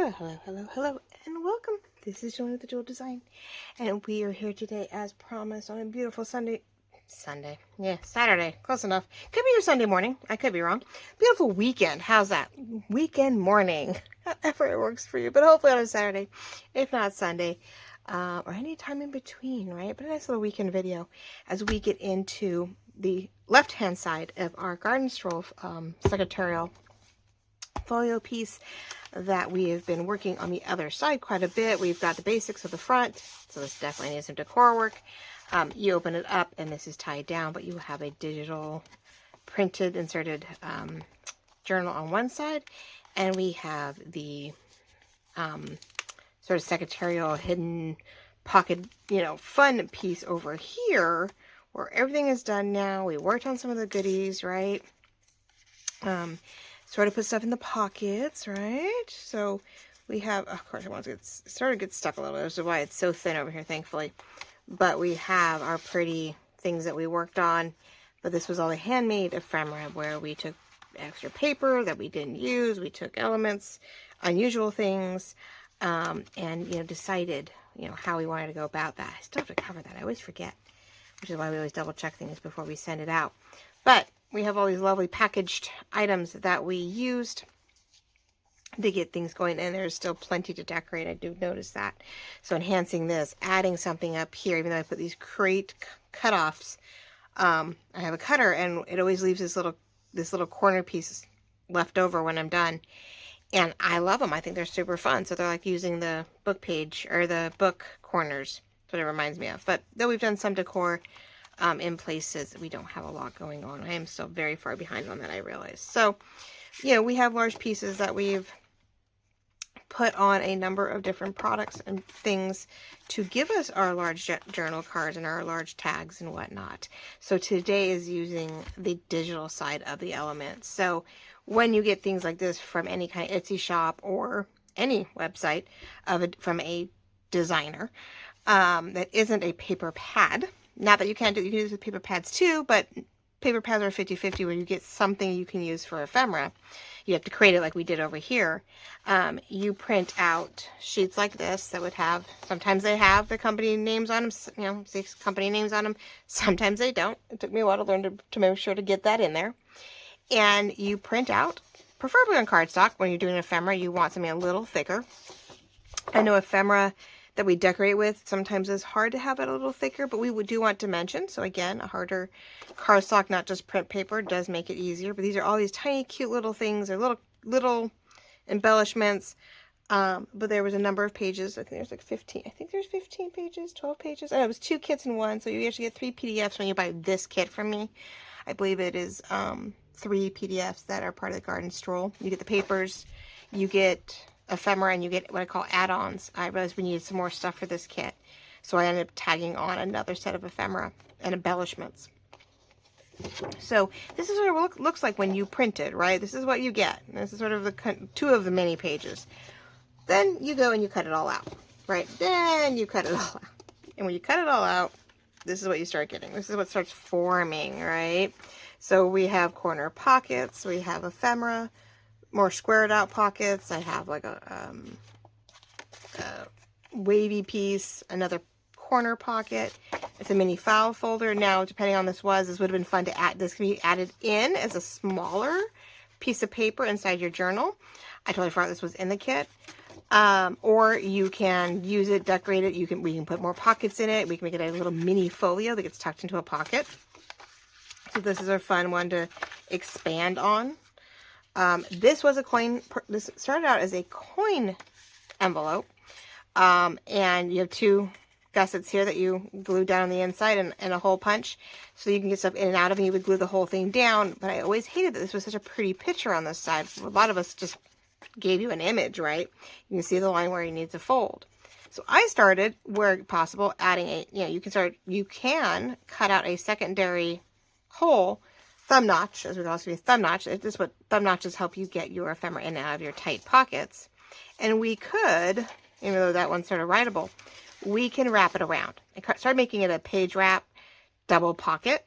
Hello, and welcome. This is Joan with the Jewel Design, and we are here today as promised on a beautiful Saturday, close enough. Could be your Sunday morning, I could be wrong. Beautiful weekend, how's that? Weekend morning, however it works for you, but hopefully on a Saturday, if not Sunday, or any time in between, right? But a nice little weekend video as we get into the left-hand side of our Garden Stroll Secretarial Folio piece that we have been working on the other side quite a bit. We've got the basics of the front, so this definitely needs some decor work. You open it up and this is tied down, but you have a digital printed inserted journal on one side, and we have the sort of secretarial hidden pocket, fun piece over here where everything is done now. We worked on some of the goodies, right? Sort of put stuff in the pockets, right? So we have, of course, it sort of gets stuck a little bit, which is why it's so thin over here, thankfully. But we have our pretty things that we worked on. But this was all a handmade ephemera where we took extra paper that we didn't use. We took elements, unusual things, and, decided, how we wanted to go about that. I still have to cover that. I always forget, which is why we always double check things before we send it out. But we have all these lovely packaged items that we used to get things going, and there's still plenty to decorate. I do notice that. So enhancing this, adding something up here, even though I put these great cutoffs, I have a cutter, and it always leaves this little corner piece left over when I'm done. And I love them. I think they're super fun. So they're like using the book page or the book corners. That's what it reminds me of. But though we've done some decor in places, we don't have a lot going on. I am still very far behind on that, I realize. So, we have large pieces that we've put on a number of different products and things to give us our large journal cards and our large tags and whatnot. So today is using the digital side of the elements. So when you get things like this from any kind of Etsy shop or any website from a designer that isn't a paper pad, not that you can use it with paper pads too, but paper pads are 50-50 where you get something you can use for ephemera. You have to create it like we did over here. You print out sheets like this that would have, sometimes they have the company names on them, 6 company names on them. Sometimes they don't. It took me a while to learn to make sure to get that in there. And you print out, preferably on cardstock. When you're doing ephemera, you want something a little thicker. I know ephemera that we decorate with sometimes is hard to have it a little thicker, but we do want dimension. So again, a harder cardstock, not just print paper, does make it easier. But these are all these tiny, cute little things, or little embellishments. But there was a number of pages. I think there's like 15. I think there's 15 pages, 12 pages. And it was 2 kits in one. So you actually get 3 PDFs when you buy this kit from me. I believe it is 3 PDFs that are part of the Garden Stroll. You get the papers, you get ephemera, and you get what I call add-ons. I realized we needed some more stuff for this kit, so I ended up tagging on another set of ephemera and embellishments. So this is what it looks like when you print it, right? This is what you get. This is sort of the 2 of the many pages. Then you go and you cut it all out, right? Then you cut it all out. And when you cut it all out, this is what you start getting. This is what starts forming, right? So we have corner pockets, we have ephemera, more squared out pockets. I have like a wavy piece, another corner pocket. It's a mini file folder. Now, depending on this would have been fun to add. This can be added in as a smaller piece of paper inside your journal. I totally forgot this was in the kit. Or you can use it, decorate it. We can put more pockets in it. We can make it a little mini folio that gets tucked into a pocket. So this is a fun one to expand on. This was a coin. This started out as a coin envelope, and you have 2 gussets here that you glue down on the inside and a hole punch, so you can get stuff in and out of it. And you would glue the whole thing down. But I always hated that this was such a pretty picture on this side. A lot of us just gave you an image, right? You can see the line where you need to fold. So I started, where possible, adding you can cut out a secondary hole. Thumb notch, as we also be a thumb notch. This is what thumb notches help you get your ephemera in and out of your tight pockets. And we could, even though that one's sort of writable, we can wrap it around. I started making it a page wrap double pocket.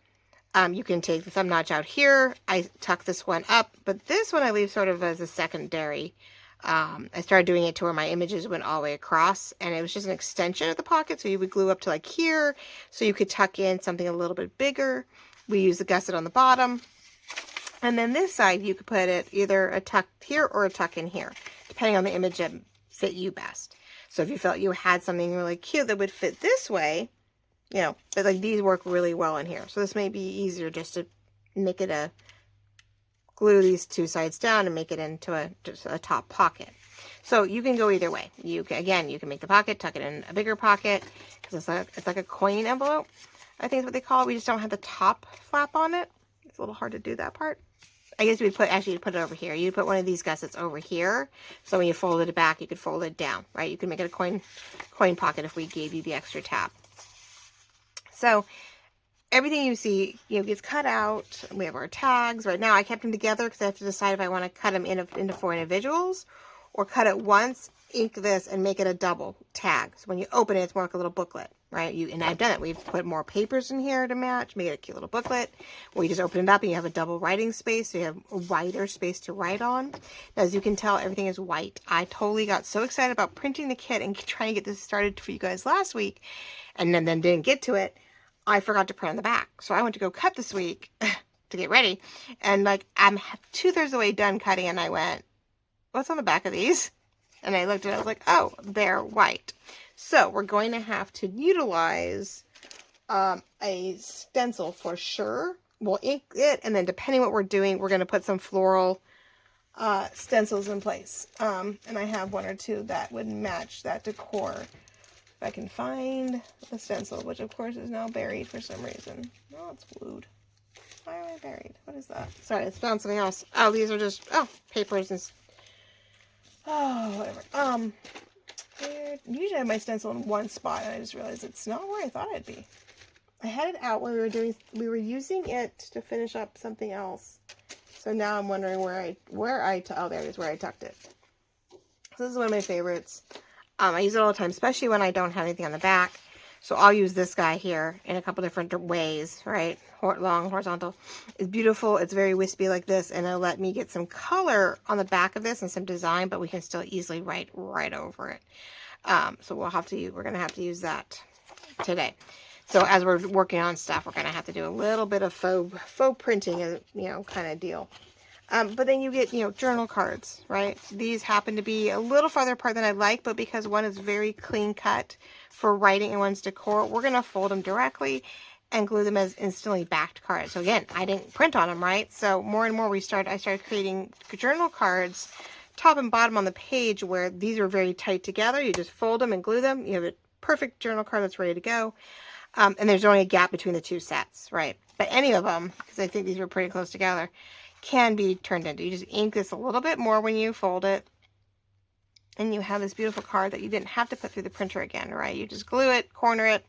You can take the thumb notch out here. I tuck this one up, but this one I leave sort of as a secondary I started doing it to where my images went all the way across, and it was just an extension of the pocket. So you would glue up to like here, so you could tuck in something a little bit bigger. We use the gusset on the bottom. And then this side, you could put it either a tuck here or a tuck in here, depending on the image that fit you best. So if you felt you had something really cute that would fit this way, you know, but like these work really well in here. So this may be easier just to make it glue these two sides down and make it into just a top pocket. So you can go either way. You can make the pocket, tuck it in a bigger pocket, because it's like a coin envelope, I think is what they call it. We just don't have the top flap on it. It's a little hard to do that part. I guess you'd put it over here. You'd put one of these gussets over here. So when you folded it back, you could fold it down, right? You could make it a coin pocket if we gave you the extra tab. So everything you see, you know, gets cut out. We have our tags. Right now, I kept them together because I have to decide if I want to cut them into 4 individuals or cut it once, ink this, and make it a double tag. So when you open it, it's more like a little booklet, right? And I've done it. We've put more papers in here to match, make it a cute little booklet. Where you just open it up and you have a double writing space, so you have a wider space to write on. Now, as you can tell, everything is white. I totally got so excited about printing the kit and trying to get this started for you guys last week, and then didn't get to it. I forgot to print on the back. So I went to go cut this week to get ready. And like, I'm 2/3 of the way done cutting, and I went, what's on the back of these? And I looked at it, I was like, oh, they're white. So we're going to have to utilize a stencil for sure. We'll ink it, and then depending what we're doing, we're going to put some floral stencils in place. And I have 1 or 2 that would match that decor. If I can find the stencil, which of course is now buried for some reason. Oh, it's glued. Why am I buried? What is that? Sorry, it's found something else. Oh, these are just, papers and, whatever. Usually I have my stencil in one spot, and I just realized it's not where I thought it'd be. I had it out when we were using it to finish up something else. So now I'm wondering oh, there it is, where I tucked it. So this is one of my favorites. I use it all the time, especially when I don't have anything on the back. So I'll use this guy here in a couple different ways, right? Long, horizontal. It's beautiful. It's very wispy like this, and it'll let me get some color on the back of this and some design, but we can still easily write right over it. So we're going to have to use that today. So as we're working on stuff, we're going to have to do a little bit of faux printing, you know, kind of deal. But then you get, you know, journal cards, right? These happen to be a little farther apart than I'd like, but because one is very clean cut for writing and one's decor, we're going to fold them directly and glue them as instantly backed cards. So again, I didn't print on them, right? So more and more I started creating journal cards, top and bottom on the page, where these are very tight together. You just fold them and glue them. You have a perfect journal card that's ready to go. And there's only a gap between the 2 sets, right? But any of them, because I think these were pretty close together, can be turned into. You just ink this a little bit more when you fold it, and you have this beautiful card that you didn't have to put through the printer again, right? You just glue it, corner it,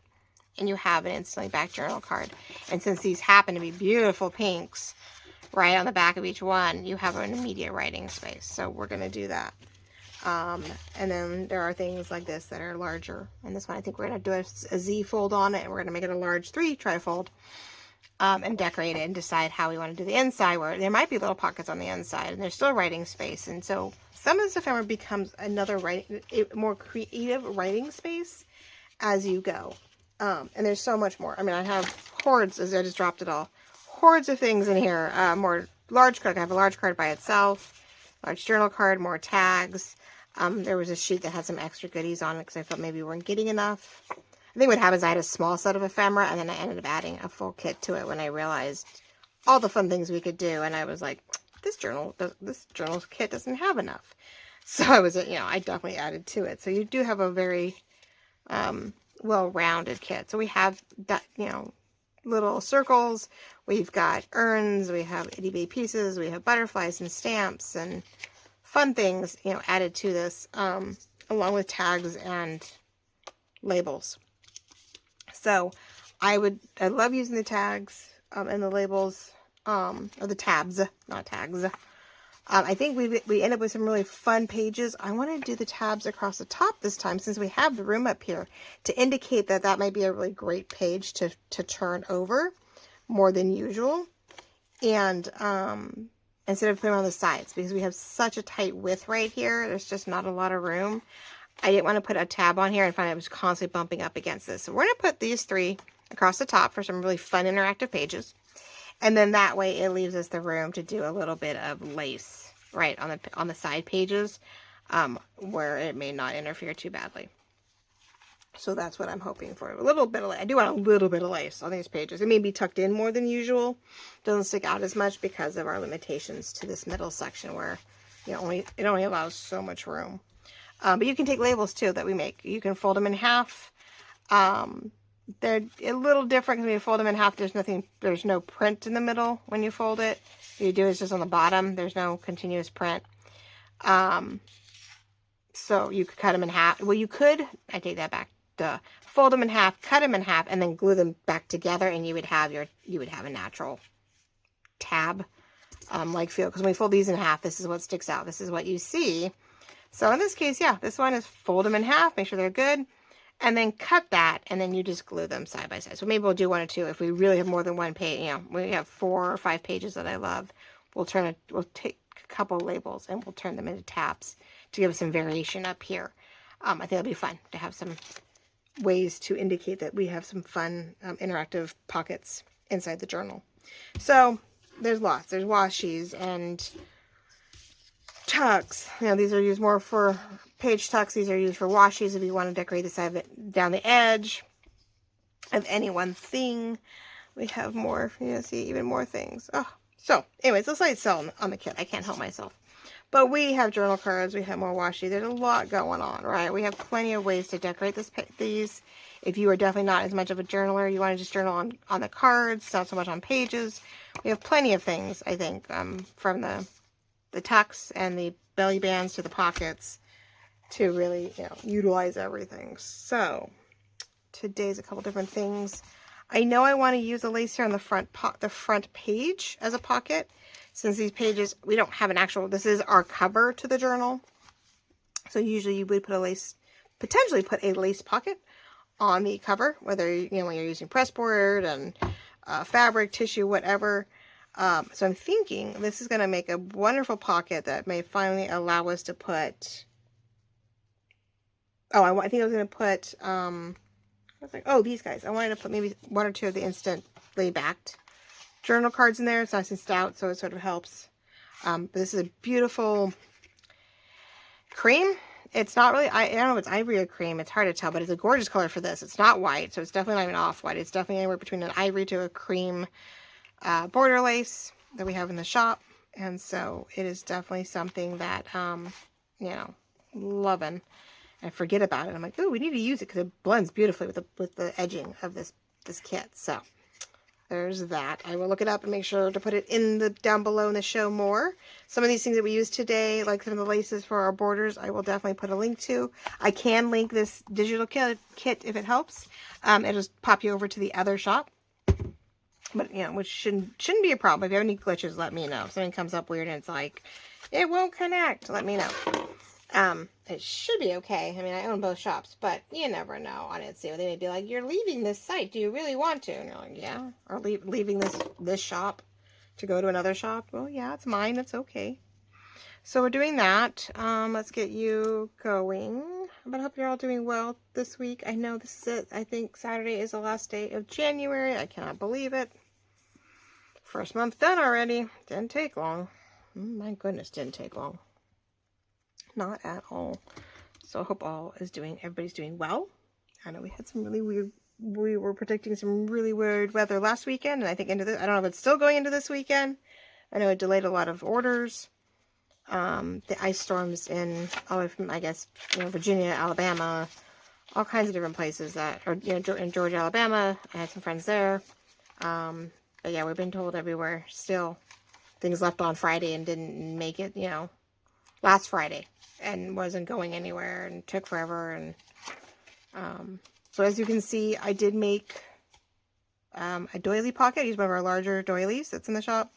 and you have an instantly backed journal card. And since these happen to be beautiful pinks right on the back of each one, you have an immediate writing space. So we're going to do that. And then there are things like this that are larger. And this one, I think we're going to do a Z fold on it, and we're going to make it a large 3 trifold. And decorate it and decide how we want to do the inside, where there might be little pockets on the inside and there's still writing space. And so some of this ephemera becomes another more creative writing space as you go. And there's so much more. I mean, I have hordes, as I just dropped it all, hordes of things in here. More large card. I have a large card by itself, large journal card, more tags. There was a sheet that had some extra goodies on it because I felt maybe we weren't getting enough. I think what happens, I had a small set of ephemera, and then I ended up adding a full kit to it when I realized all the fun things we could do. And I was like, this journal kit doesn't have enough. So I definitely added to it. So you do have a very well-rounded kit. So we have that, little circles. We've got urns. We have itty bitty pieces. We have butterflies and stamps and fun things, added to this, along with tags and labels. So I love using the tags and the labels, or the tabs, not tags. I think we end up with some really fun pages. I want to do the tabs across the top this time, since we have the room up here, to indicate that might be a really great page to turn over more than usual. And instead of putting them on the sides, because we have such a tight width right here. There's just not a lot of room. I didn't want to put a tab on here and find I was constantly bumping up against this. So we're going to put these 3 across the top for some really fun interactive pages. And then that way it leaves us the room to do a little bit of lace right on the side pages, where it may not interfere too badly. So that's what I'm hoping for. A little bit of lace. I do want a little bit of lace on these pages. It may be tucked in more than usual. Doesn't stick out as much because of our limitations to this middle section where it only allows so much room. But you can take labels too that we make. You can fold them in half. They're a little different because when you fold them in half, there's no print in the middle when you fold it. What you do is just on the bottom. There's no continuous print. So you could cut them in half. Well, you could, I take that back. Fold them in half, cut them in half, and then glue them back together, and you would have a natural tab like feel. Because when we fold these in half, this is what sticks out. This is what you see. So in this case, yeah, this one is fold them in half, make sure they're good, and then cut that, and then you just glue them side by side. So maybe we'll do 1 or 2 if we really have more than 1 page. We have 4 or 5 pages that I love. We'll take a couple labels and we'll turn them into tabs to give us some variation up here. I think it'll be fun to have some ways to indicate that we have some fun interactive pockets inside the journal. So there's lots. There's washies and tucks. These are used more for page tucks. These are used for washies if you want to decorate the side of it down the edge of any one thing. We have more, see even more things. Oh, so anyways, let's let it sell on the kit. I can't help myself. But we have journal cards, we have more washi. There's a lot going on, right? We have plenty of ways to decorate these. If you are definitely not as much of a journaler, you want to just journal on the cards, not so much on pages. We have plenty of things, I think, from the tucks and the belly bands to the pockets to really, utilize everything. So today's a couple different things. I know I want to use a lace here on the front page as a pocket. Since these pages, we don't have an actual, this is our cover to the journal. So usually you would potentially put a lace pocket on the cover, whether, when you're using pressboard and fabric, tissue, whatever. So I'm thinking this is going to make a wonderful pocket that may finally allow us to put, I think I was going to put, these guys. I wanted to put maybe 1 or 2 of the instantly backed journal cards in there. It's nice and stout, so it sort of helps. But this is a beautiful cream. It's not really, I don't know if it's ivory or cream. It's hard to tell, but it's a gorgeous color for this. It's not white, so it's definitely not even off-white. It's definitely anywhere between an ivory to a cream border lace that we have in the shop. And so it is definitely something that, loving. I forget about it. I'm like, ooh, we need to use it because it blends beautifully with the edging of this kit. So there's that. I will look it up and make sure to put it down below in the show more. Some of these things that we use today, like some of the laces for our borders, I will definitely put a link to. I can link this digital kit if it helps. It'll just pop you over to the other shop. But, which shouldn't be a problem. If you have any glitches, let me know. If something comes up weird and it's like, it won't connect, let me know. It should be okay. I mean, I own both shops, but you never know on Etsy. They may be like, you're leaving this site. Do you really want to? And you're like, yeah. Or leaving this shop to go to another shop. Well, yeah, it's mine. It's okay. So we're doing that. Let's get you going. But I hope you're all doing well this week. I know this is it. I think Saturday is the last day of January. I cannot believe it. First month done already. Didn't take long. My goodness, didn't take long. Not at all. So I hope everybody's doing well. I know we had some really weird, we were predicting some really weird weather last weekend, and I think I don't know if it's still going into this weekend. I know it delayed a lot of orders. The ice storms in, I guess, Virginia, Alabama, all kinds of different places in Georgia, Alabama. I had some friends there. But yeah, we've been told everywhere still things left on Friday and didn't make it, last Friday, and wasn't going anywhere and took forever. And so as you can see, I did make a doily pocket. I used one of our larger doilies that's in the shop,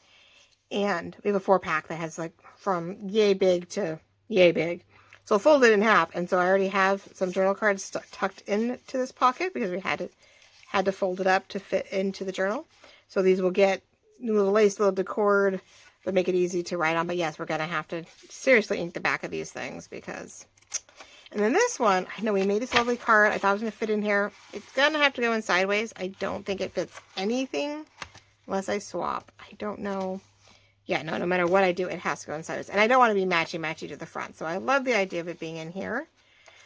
and we have a 4-pack that has from yay big to yay big. So I'll fold it in half, and so I already have some journal cards tucked into this pocket because we had to fold it up to fit into the journal. So these will get little lace, little decored but make it easy to write on. But yes, we're going to have to seriously ink the back of these things because... And then this one, I know we made this lovely card. I thought it was going to fit in here. It's going to have to go in sideways. I don't think it fits anything unless I swap. I don't know. Yeah, no matter what I do, it has to go in sideways. And I don't want to be matchy-matchy to the front. So I love the idea of it being in here.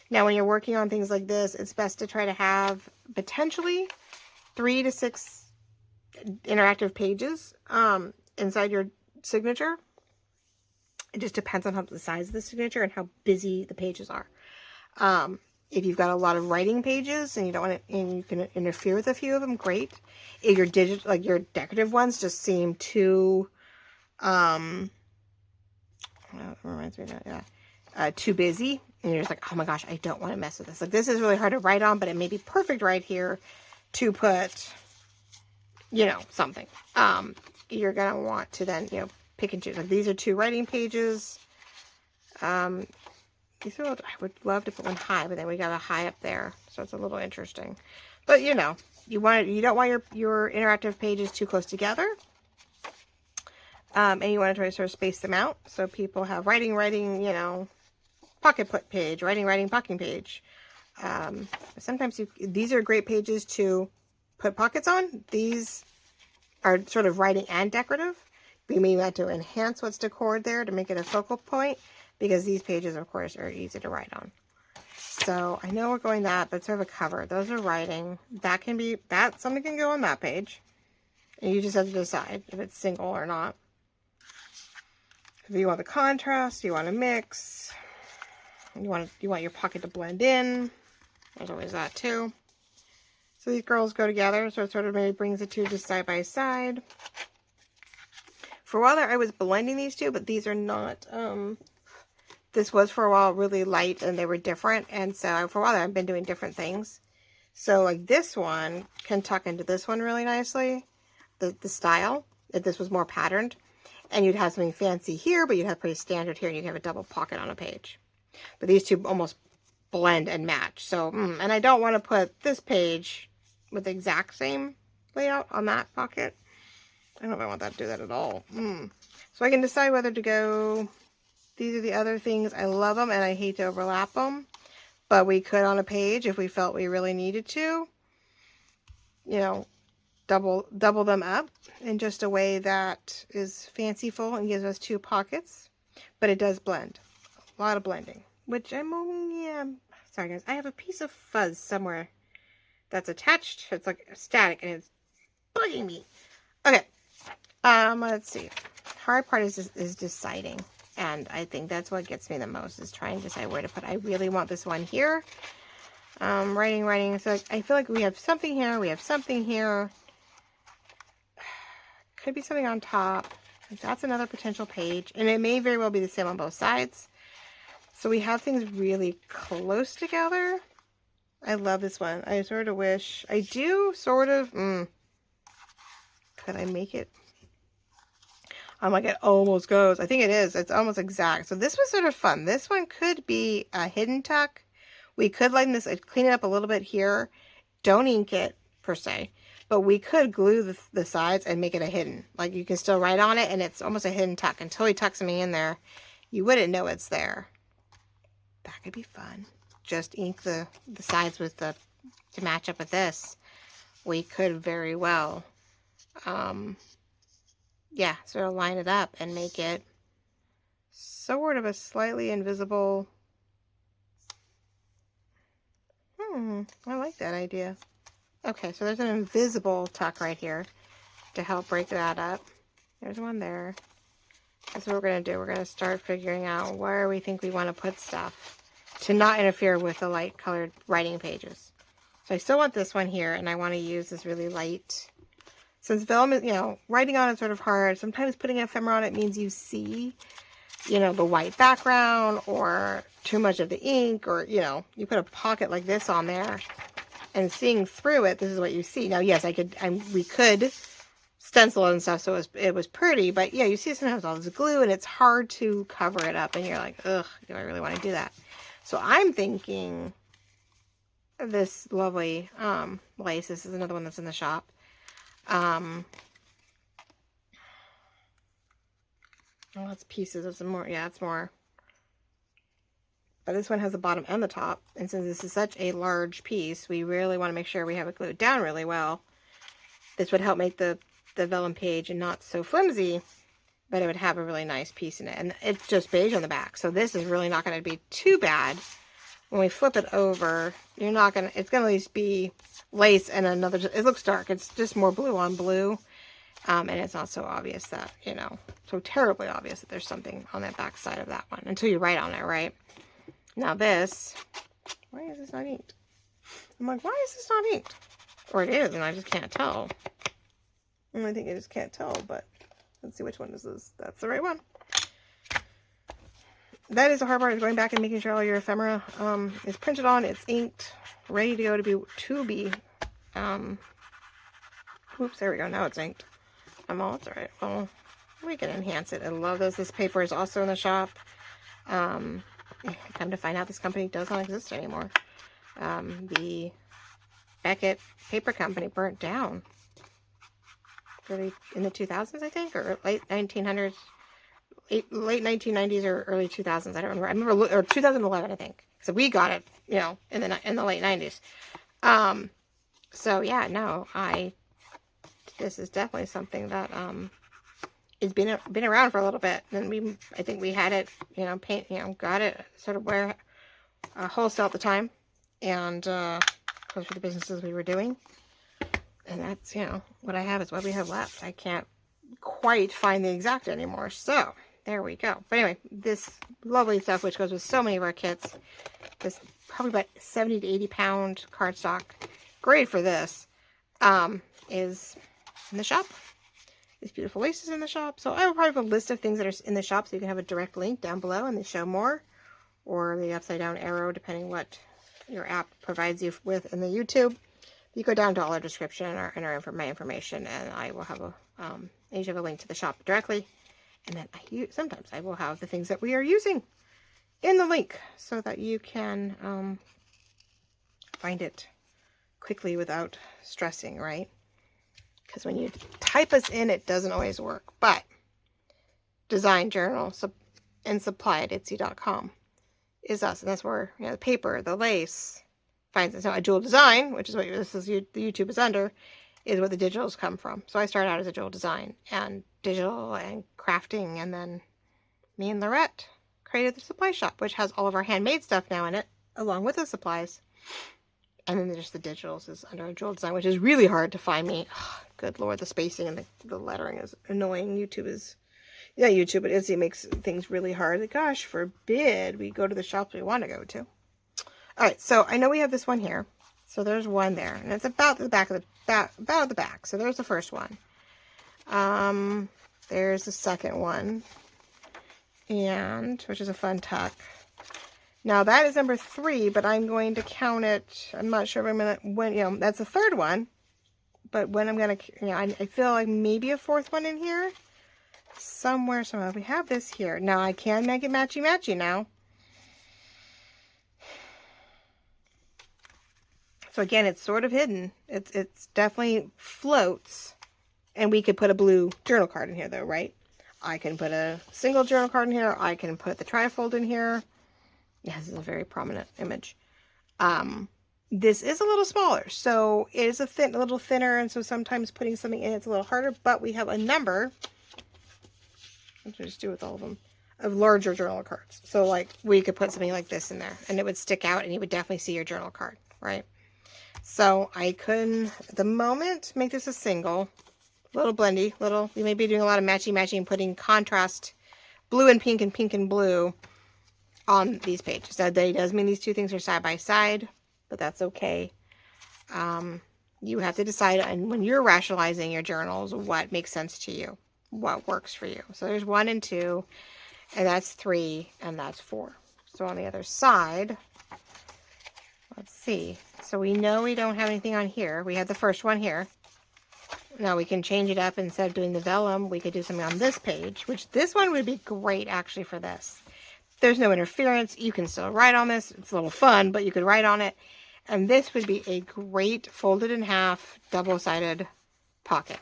Now, when you're working on things like this, it's best to try to have potentially 3 to 6 interactive pages inside your signature. It just depends on the size of the signature and how busy the pages are. If you've got a lot of writing pages and you don't want to, and you can interfere with a few of them, great. If your digital, like your decorative ones, just seem too, well, it reminds me of that, yeah, too busy, and you're just like, oh my gosh, I don't want to mess with this. Like, this is really hard to write on, but it may be perfect right here to put, you know, something. You're gonna want to then, you know, pick and choose. Like, these are 2 writing pages. These are, I would love to put one high, but then we got a high up there, so it's a little interesting. But you know, you don't want your interactive pages too close together, and you want to try to sort of space them out so people have writing, you know, pocket put page, writing, pocket page. Sometimes these are great pages to put pockets on. These are sort of writing and decorative. We may want to enhance what's decorated there to make it a focal point, because these pages, of course, are easy to write on. So I know we're going that, but sort of a cover. Those are writing. That can be, something can go on that page. And you just have to decide if it's single or not. If you want the contrast, you want to mix, you want your pocket to blend in. There's always that too. So these girls go together, so it sort of maybe brings the two just side by side. For a while there, I was blending these two, but these are not, this was for a while really light and they were different. And so for a while there, I've been doing different things. So like this one can tuck into this one really nicely, the style, if this was more patterned. And you'd have something fancy here, but you'd have pretty standard here, and you'd have a double pocket on a page. But these two almost blend and match. So, and I don't want to put this page with the exact same layout on that pocket. I don't know if I want that to do that at all. So I can decide whether to go, these are the other things. I love them, and I hate to overlap them. But we could on a page if we felt we really needed to. You know, double them up in just a way that is fanciful and gives us two pockets. But it does blend. A lot of blending. Which sorry guys, I have a piece of fuzz somewhere that's attached. It's like static and it's bugging me. Okay, let's see. Hard part is deciding, and I think that's what gets me the most, is trying to decide where to put. I really want this one here. Writing. So I feel like we have something here. We have something here. Could be something on top. That's another potential page, and it may very well be the same on both sides. So we have things really close together. I love this one. I sort of wish, I do sort of, could I make it? I'm like, it almost goes. I think it is. It's almost exact. So this was sort of fun. This one could be a hidden tuck. We could lighten this, clean it up a little bit here. Don't ink it per se, but we could glue the sides and make it a hidden. Like you can still write on it and it's almost a hidden tuck. Until he tucks me in there, you wouldn't know it's there. That could be fun. Just ink the sides with to match up with this. We could very well, yeah, sort of line it up and make it sort of a slightly invisible. I like that idea. Okay, so there's an invisible tuck right here to help break that up. There's one there. That's what we're going to do. We're going to start figuring out where we think we want to put stuff to not interfere with the light colored writing pages. So I still want this one here, and I want to use this really light. Since vellum is, writing on it sort of hard, sometimes putting an ephemera on it means you see, the white background or too much of the ink, or, you put a pocket like this on there and seeing through it, this is what you see. Now, yes, we could stencil and stuff, so it was pretty, but yeah, you see sometimes all this glue and it's hard to cover it up and you're like, ugh, do I really want to do that? So I'm thinking of this lovely lace. This is another one that's in the shop. Oh, it's pieces. It's more, yeah, it's more. But this one has the bottom and the top. And since this is such a large piece, we really want to make sure we have it glued down really well. This would help make the vellum page not so flimsy, but it would have a really nice piece in it. And it's just beige on the back. So this is really not going to be too bad. When we flip it over, you're not going to, it's going to at least be lace and another, it looks dark. It's just more blue on blue. And it's not so obvious that, you know, so terribly obvious that there's something on that back side of that one until you write on it, right? Now this, why is this not inked? I'm like, why is this not inked? Or it is, and I just can't tell. I think I just can't tell, but let's see which one is this. That's the right one. That is the hard part, is going back and making sure all your ephemera is printed on, it's inked, ready to go to be, oops, there we go, now it's inked. It's all right. Well, we can enhance it. I love this. This paper is also in the shop. Come to find out, this company does not exist anymore. The Beckett paper company burnt down really in the 2000s, I think, or late 1900s, late 1990s or early 2000s. I don't remember. I remember, or 2011, I think. So we got it, you know, in the late 90s. So yeah, no, this is definitely something that it's been around for a little bit. And I think we had it, you know, got it sort of where wholesale at the time, and close for the businesses we were doing. And that's, you know, what I have is what we have left. I can't quite find the exact anymore. So there we go. But anyway, this lovely stuff, which goes with so many of our kits, this probably about 70 to 80 pound cardstock, great for this, is in the shop. These beautiful laces in the shop. So I will probably have a list of things that are in the shop, so you can have a direct link down below and they show more, or the upside down arrow, depending what your app provides you with in the YouTube. You go down to all our description and my information, and I will have a each have a link to the shop directly. And then sometimes I will have the things that we are using in the link, so that you can find it quickly without stressing, right? Because when you type us in, it doesn't always work. But design journal and supply at Etsy.com is us, and that's where, you know, the paper, the lace finds it. So a jewel design, which is what the YouTube is under, is what the digitals come from. So I started out as a jewel design and digital and crafting, and then me and Lorette created the supply shop, which has all of our handmade stuff now in it, along with the supplies. And then just the digitals is under a jewel design, which is really hard to find me. Oh, good Lord, the spacing and the lettering is annoying. YouTube, but Etsy makes things really hard. Gosh forbid we go to the shops we want to go to. All right, so I know we have this one here. So there's one there, and it's about the back of about the back. So there's the first one. There's the second one, and which is a fun tuck. Now that is number 3, but I'm going to count it. I'm not sure when, you know, that's the third one, but when I'm going to, you know, I feel like maybe a 4th one in here somewhere. We have this here. Now I can make it matchy now. So again, it's sort of hidden. It's definitely floats, and we could put a blue journal card in here though, right? I can put a single journal card in here. I can put the trifold in here. Yeah, this is a very prominent image. This is a little smaller, so it is a little thinner, and so sometimes putting something in it's a little harder, but we have a number, what do I just do with all of them, of larger journal cards. So like we could put something like this in there, and it would stick out, and you would definitely see your journal card, right? So I couldn't, at the moment, make this a single, little blendy, you may be doing a lot of matchy, putting contrast, blue and pink and blue on these pages. That does mean these two things are side by side, but that's okay. You have to decide, and when you're rationalizing your journals, what makes sense to you, what works for you. So there's 1 and 2, and that's 3, and that's 4. So on the other side, let's see. So we know we don't have anything on here. We have the first one here. Now we can change it up. Instead of doing the vellum, we could do something on this page, which this one would be great actually for this. There's no interference. You can still write on this. It's a little fun, but you could write on it. And this would be a great folded in half, double-sided pocket.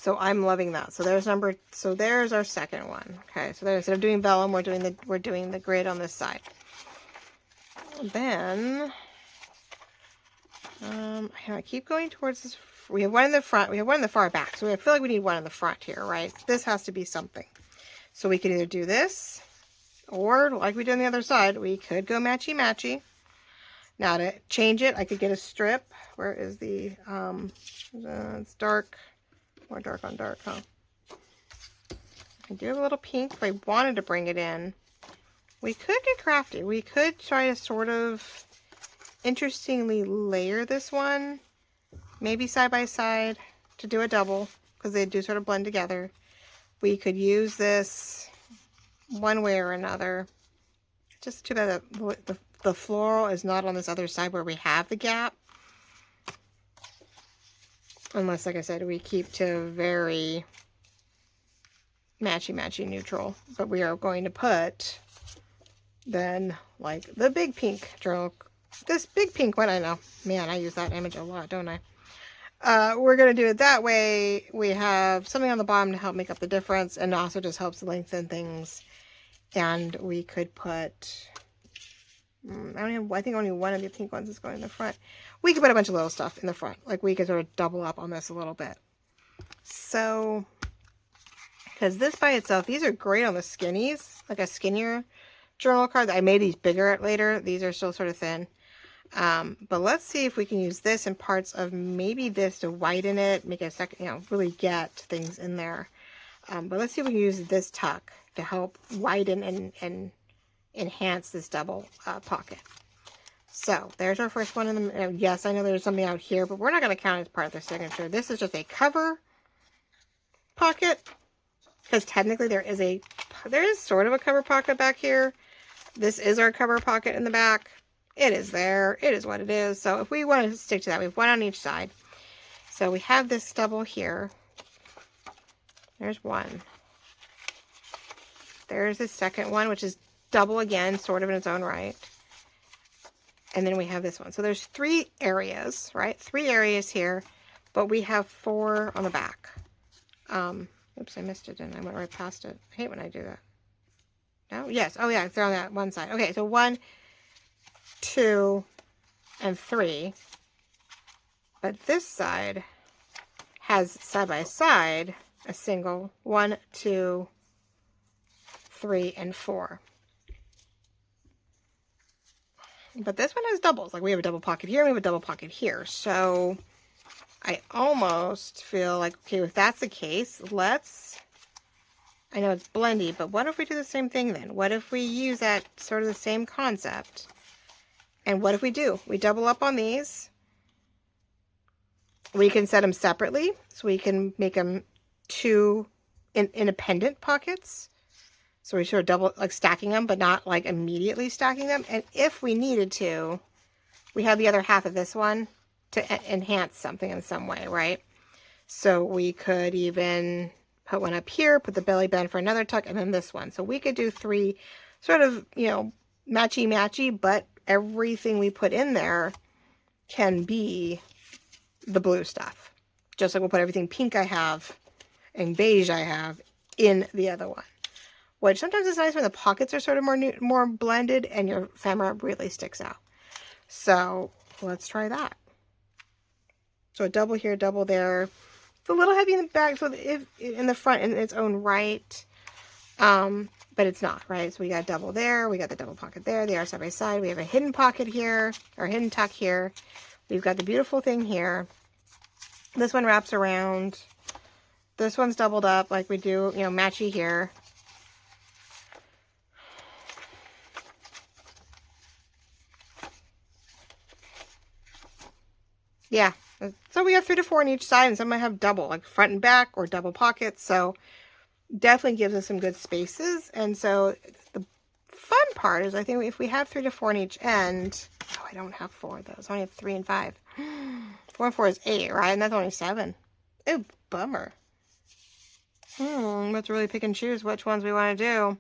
So I'm loving that. So there's our second one. Okay, so there, instead of doing vellum, we're doing the grid on this side. Then I keep going towards this. We have one in the front, we have one in the far back. So I feel like we need one in the front here, right? This has to be something. So we could either do this, or like we did on the other side, we could go matchy-matchy. Now to change it, I could get a strip. Where is the, it's dark, more dark on dark, huh? I do have a little pink if I wanted to bring it in. We could get crafty. We could try to sort of interestingly layer this one, maybe side by side to do a double, because they do sort of blend together. We could use this one way or another. Just too bad that the floral is not on this other side where we have the gap. Unless, like I said, we keep to very matchy-matchy neutral. But we are going to put then like the big pink journal. This big pink one, I know. Man, I use that image a lot, don't I? We're going to do it that way. We have something on the bottom to help make up the difference, and also just helps lengthen things. And we could put, I think only one of the pink ones is going in the front. We could put a bunch of little stuff in the front. Like we could sort of double up on this a little bit. So, because this by itself, these are great on the skinnies, like a skinnier journal card. I made these bigger later. These are still sort of thin. But let's see if we can use this in parts of maybe this to whiten it, make it a second, really get things in there. But let's see if we can use this tuck to help widen and enhance this double pocket. So there's our first one in the, yes, I know there's something out here, but we're not going to count it as part of the signature. This is just a cover pocket, because technically there is sort of a cover pocket back here. This is our cover pocket in the back. It is there. It is what it is. So if we want to stick to that, we have one on each side. So we have this double here. There's one. There's the second one, which is double again, sort of in its own right. And then we have this one. So there's 3 areas, right? 3 areas here, but we have 4 on the back. Oops, I missed it and I went right past it. I hate when I do that. No? Yes. Oh yeah, they're on that one side. Okay, so 1, 2, and 3. But this side has side by side a single 1, 2, 3, and 4. But this one has doubles. Like we have a double pocket here, and we have a double pocket here. So I almost feel like, okay, if that's the case, I know it's blendy, but what if we do the same thing then? What if we use that sort of the same concept? And what if we do? We double up on these. We can set them separately, so we can make them 2 independent pockets. So we sort of double, like stacking them, but not like immediately stacking them. And if we needed to, we have the other half of this one to enhance something in some way, right? So we could even put one up here, put the belly band for another tuck, and then this one. So we could do 3 sort of, matchy-matchy, but everything we put in there can be the blue stuff. Just like we'll put everything pink I have and beige I have in the other one. Which sometimes is nice when the pockets are sort of more blended and your ephemera really sticks out. So let's try that. So a double here, double there. It's a little heavy in the back, so if in the front in its own right, but it's not, right? So we got a double there, we got the double pocket there, they are side by side. We have a hidden pocket here, or hidden tuck here. We've got the beautiful thing here. This one wraps around. This one's doubled up like we do, matchy here. Yeah, so we have 3 to 4 on each side, and some might have double, like front and back or double pockets. So definitely gives us some good spaces. And so the fun part is, I think if we have 3 to 4 on each end, I don't have 4 of those. I only have 3 and 5. 4 and 4 is 8, right? And that's only 7. Oh, bummer. Let's really pick and choose which ones we want to do.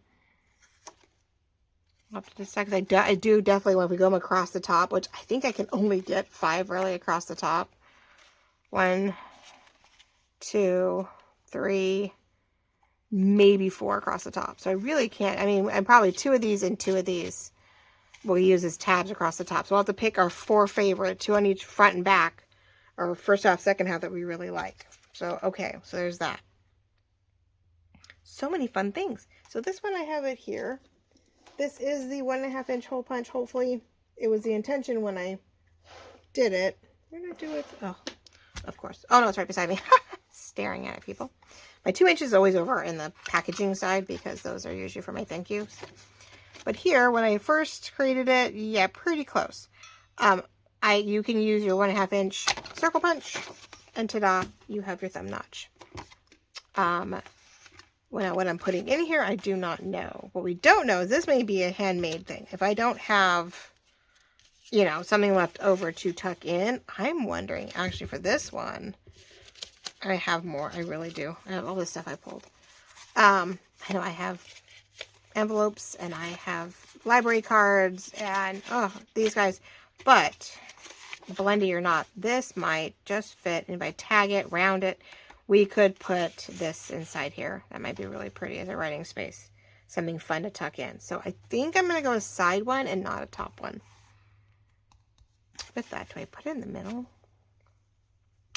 I'll have to decide, because I do definitely want, if we go across the top, which I think I can only get 5 really across the top. 1, 2, 3, maybe 4 across the top. So I really can't, I mean, I'm probably 2 of these and 2 of these we'll use as tabs across the top. So we'll have to pick our 4 favorite, 2 on each front and back, or first half, second half that we really like. So, okay, so there's that. So many fun things. So this one I have it here. This is the 1.5 inch hole punch. Hopefully it was the intention when I did it. Where did I do it? Oh, of course. Oh no, it's right beside me. Staring at it, people. My 2 inches is always over in the packaging side because those are usually for my thank yous. But here, when I first created it, yeah, pretty close. You can use your 1.5 inch circle punch, and ta-da, you have your thumb notch. What I'm putting in here, I do not know. What we don't know is this may be a handmade thing. If I don't have, you know, something left over to tuck in, I'm wondering, actually for this one, I have more. I really do. I have all this stuff I pulled. I know I have envelopes and I have library cards and, oh, these guys. But, blendy or not, this might just fit. And if I tag it, round it, we could put this inside here. That might be really pretty as a writing space. Something fun to tuck in. So I think I'm going to go a side one and not a top one. With that, do I put it in the middle?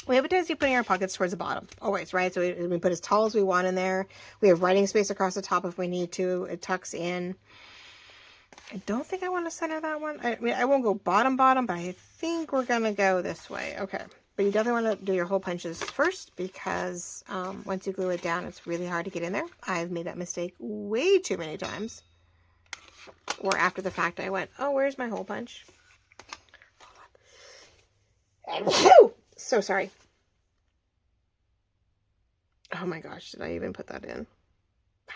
We have a tendency of putting our pockets towards the bottom. Always, right? So we put as tall as we want in there. We have writing space across the top if we need to. It tucks in. I don't think I want to center that one. I mean, I won't go bottom, but I think we're going to go this way. Okay. But you definitely want to do your hole punches first because once you glue it down, it's really hard to get in there. I've made that mistake way too many times. Or after the fact, I went, oh, where's my hole punch? So sorry. Oh my gosh, did I even put that in?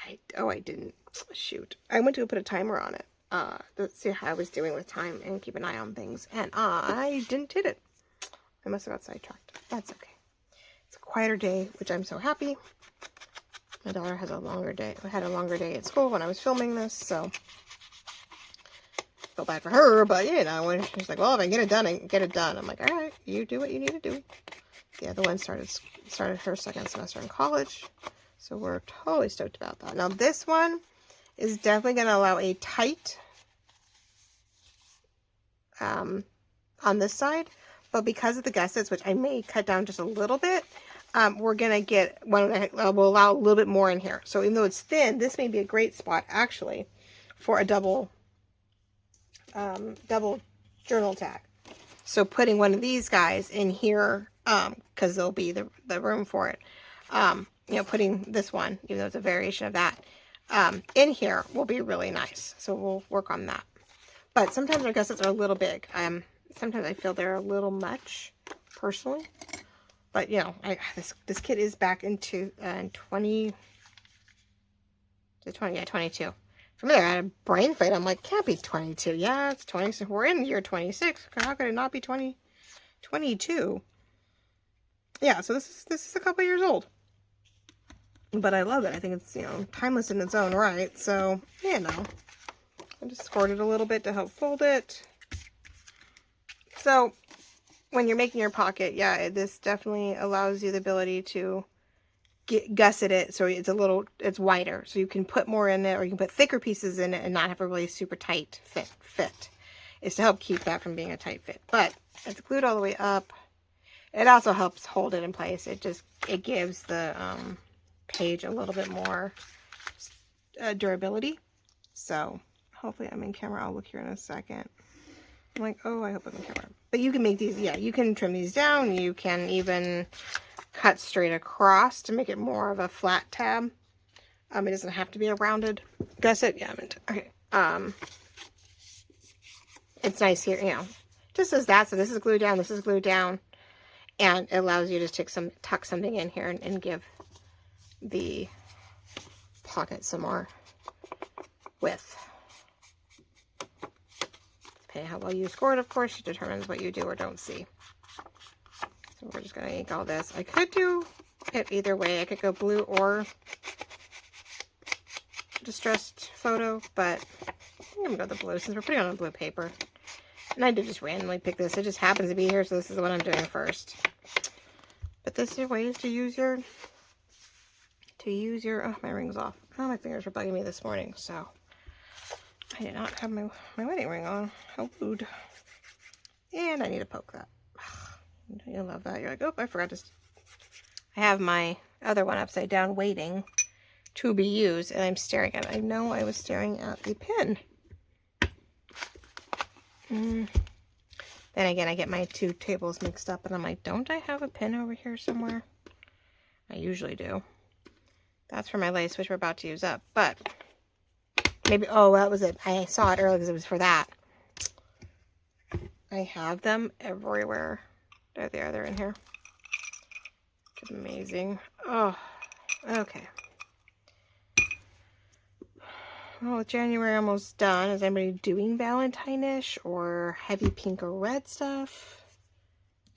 I didn't. Shoot. I went to put a timer on it. Let's see how I was doing with time and keep an eye on things. And I didn't hit it. I must have got sidetracked. That's okay. It's a quieter day, which I'm so happy. My daughter has a longer day. I had a longer day at school when I was filming this, so I feel bad for her, but you know, when she's like, well, if I get it done, I can get it done. I'm like, all right, you do what you need to do. The other one started her second semester in college, so we're totally stoked about that. Now this one is definitely going to allow a tight on this side, but because of the gussets, which I may cut down just a little bit, we're going to get one that will allow a little bit more in here. So even though it's thin, this may be a great spot actually for a double journal tag. So putting one of these guys in here, because there'll be the room for it. You know, putting this one, even though it's a variation of that, in here will be really nice. So we'll work on that. But sometimes our gussets are a little big. Sometimes I feel they're a little much, personally. But you know, this kit is back into 22. From there, I had a brain fight. I'm like, can't be 22. Yeah, it's 26. We're in year 26. How could it not be 22? Yeah, so this is a couple years old. But I love it. I think it's, you know, timeless in its own right. So, you know, I just scored it a little bit to help fold it. So, when you're making your pocket, yeah, this definitely allows you the ability to gusset it so it's wider. So you can put more in it, or you can put thicker pieces in it and not have a really super tight fit. It's to help keep that from being a tight fit. But it's glued all the way up. It also helps hold it in place. It gives the page a little bit more durability. So hopefully I'm in camera. I'll look here in a second. I'm like, oh, I hope I'm in camera. But you can make these, yeah, you can trim these down. You can even cut straight across to make it more of a flat tab. It doesn't have to be a rounded gusset. Yeah, okay. It's nice here, you know, just as that. So this is glued down, this is glued down, and it allows you to tuck something in here and give the pocket some more width. Depending how well you score it, of course, it determines what you do or don't see. So we're just going to ink all this. I could do it either way. I could go blue or distressed photo, but I'm going to go the blue since we're putting on a blue paper. And I did just randomly pick this. It just happens to be here, so this is what I'm doing first. But this is ways to use your to use your, oh, my ring's off. Oh, my fingers were bugging me this morning, so I did not have my wedding ring on. How rude. And I need to poke that. You love that. You're like, oh, I forgot to, I have my other one upside down waiting to be used, and I'm staring at it. I know I was staring at the pin. Then again, I get my two tables mixed up, and I'm like, don't I have a pin over here somewhere? I usually do. That's for my lace, which we're about to use up, but maybe, oh, that was it. I saw it earlier because it was for that. I have them everywhere. There they are. They're in here. Amazing. Oh, okay. Well, with January almost done, is anybody doing Valentine-ish or heavy pink or red stuff?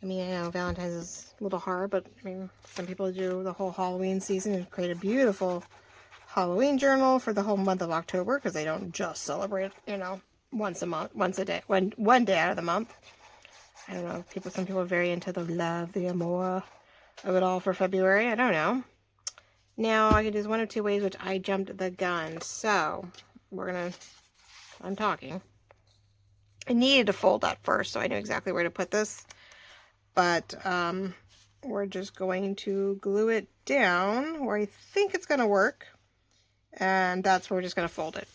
I mean, I know Valentine's is a little hard, but I mean, some people do the whole Halloween season and create a beautiful Halloween journal for the whole month of October, because they don't just celebrate, you know, once a month, once a day, one day out of the month. I don't know. Some people are very into the love, the amour of it all for February. I don't know. Now I can do this one of two ways, which I jumped the gun. So I'm talking. I needed to fold that first, so I knew exactly where to put this. But we're just going to glue it down where I think it's going to work. And that's where we're just going to fold it.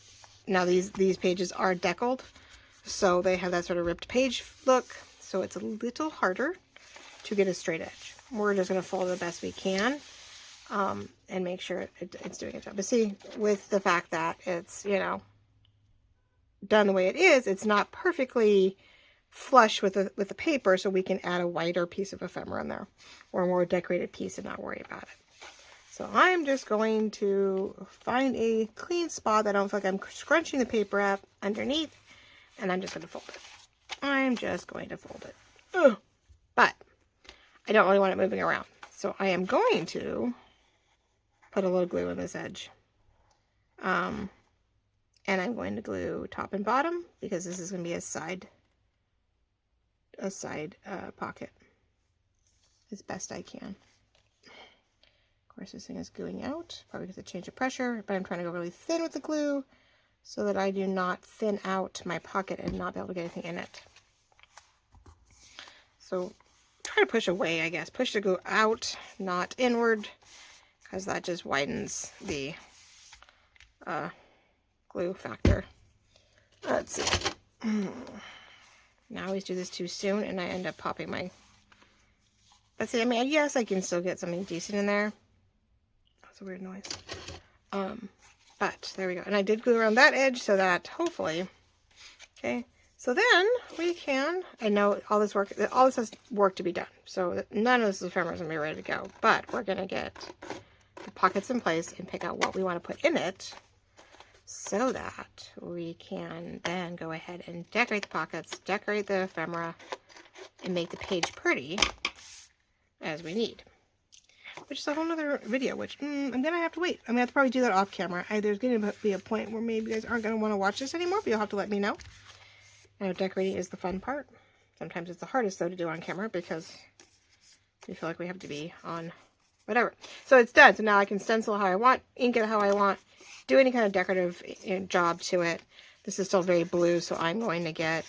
Now these pages are deckled, so they have that sort of ripped page look. So it's a little harder to get a straight edge. We're just going to fold it the best we can. And make sure it's doing its job. But see, with the fact that it's, you know, done the way it is, it's not perfectly flush with the paper, so we can add a wider piece of ephemera in there, or a more decorated piece and not worry about it. So I'm just going to find a clean spot that I don't feel like I'm scrunching the paper up underneath, and I'm just going to fold it. I'm just going to fold it. Ugh. But I don't really want it moving around. So I am going to put a little glue in this edge. And I'm going to glue top and bottom, because this is going to be a side pocket as best I can. Of course, this thing is gooing out, probably because of change of pressure, but I'm trying to go really thin with the glue so that I do not thin out my pocket and not be able to get anything in it. So try to push away, I guess. Push the glue out, not inward, because that just widens the glue factor. Let's see. Now I always do this too soon, and I end up popping my... But see, I mean, yes, I can still get something decent in there. That's a weird noise. But there we go. And I did glue around that edge so that hopefully... Okay. So then we can... I know all this has work to be done. So none of this ephemera is going to be ready to go. But we're going to get the pockets in place and pick out what we want to put in it, so that we can then go ahead and decorate the pockets, decorate the ephemera, and make the page pretty as we need. Which is a whole nother video, which I'm going to have to wait. I'm going to have to probably do that off camera. There's going to be a point where maybe you guys aren't going to want to watch this anymore, but you'll have to let me know. I know decorating is the fun part. Sometimes it's the hardest, though, to do on camera, because we feel like we have to be on whatever. So it's done. So now I can stencil how I want, ink it how I want, do any kind of decorative job to it. This is still very blue, so I'm going to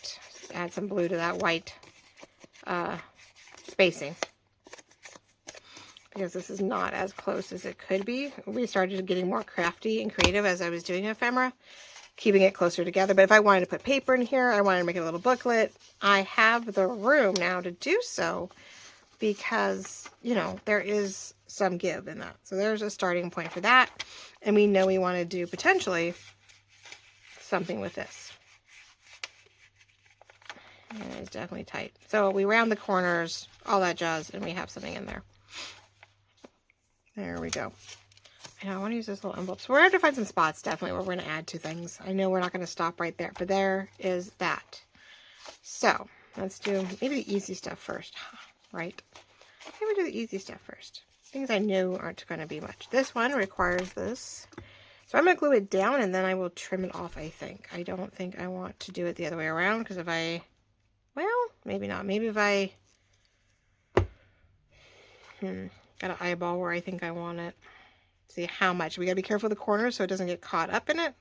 add some blue to that white spacing, because this is not as close as it could be. We started getting more crafty and creative as I was doing ephemera, keeping it closer together. But if I wanted to put paper in here, I wanted to make a little booklet, I have the room now to do so, because, you know, there is some give in that. So there's a starting point for that. And we know we want to do potentially something with this. And it's definitely tight. So we round the corners, all that jazz, and we have something in there. There we go. And I want to use this little envelope. So we're going to have to find some spots, definitely, where we're going to add two things. I know we're not going to stop right there, but there is that. So let's do maybe the easy stuff first, right? Maybe do the easy stuff first. Things I knew aren't going to be much. This one requires this. So I'm going to glue it down, and then I will trim it off, I think. I don't think I want to do it the other way around, because if I... Well, maybe not. Maybe if I... got an eyeball where I think I want it. See how much. We got to be careful of the corners so it doesn't get caught up in it.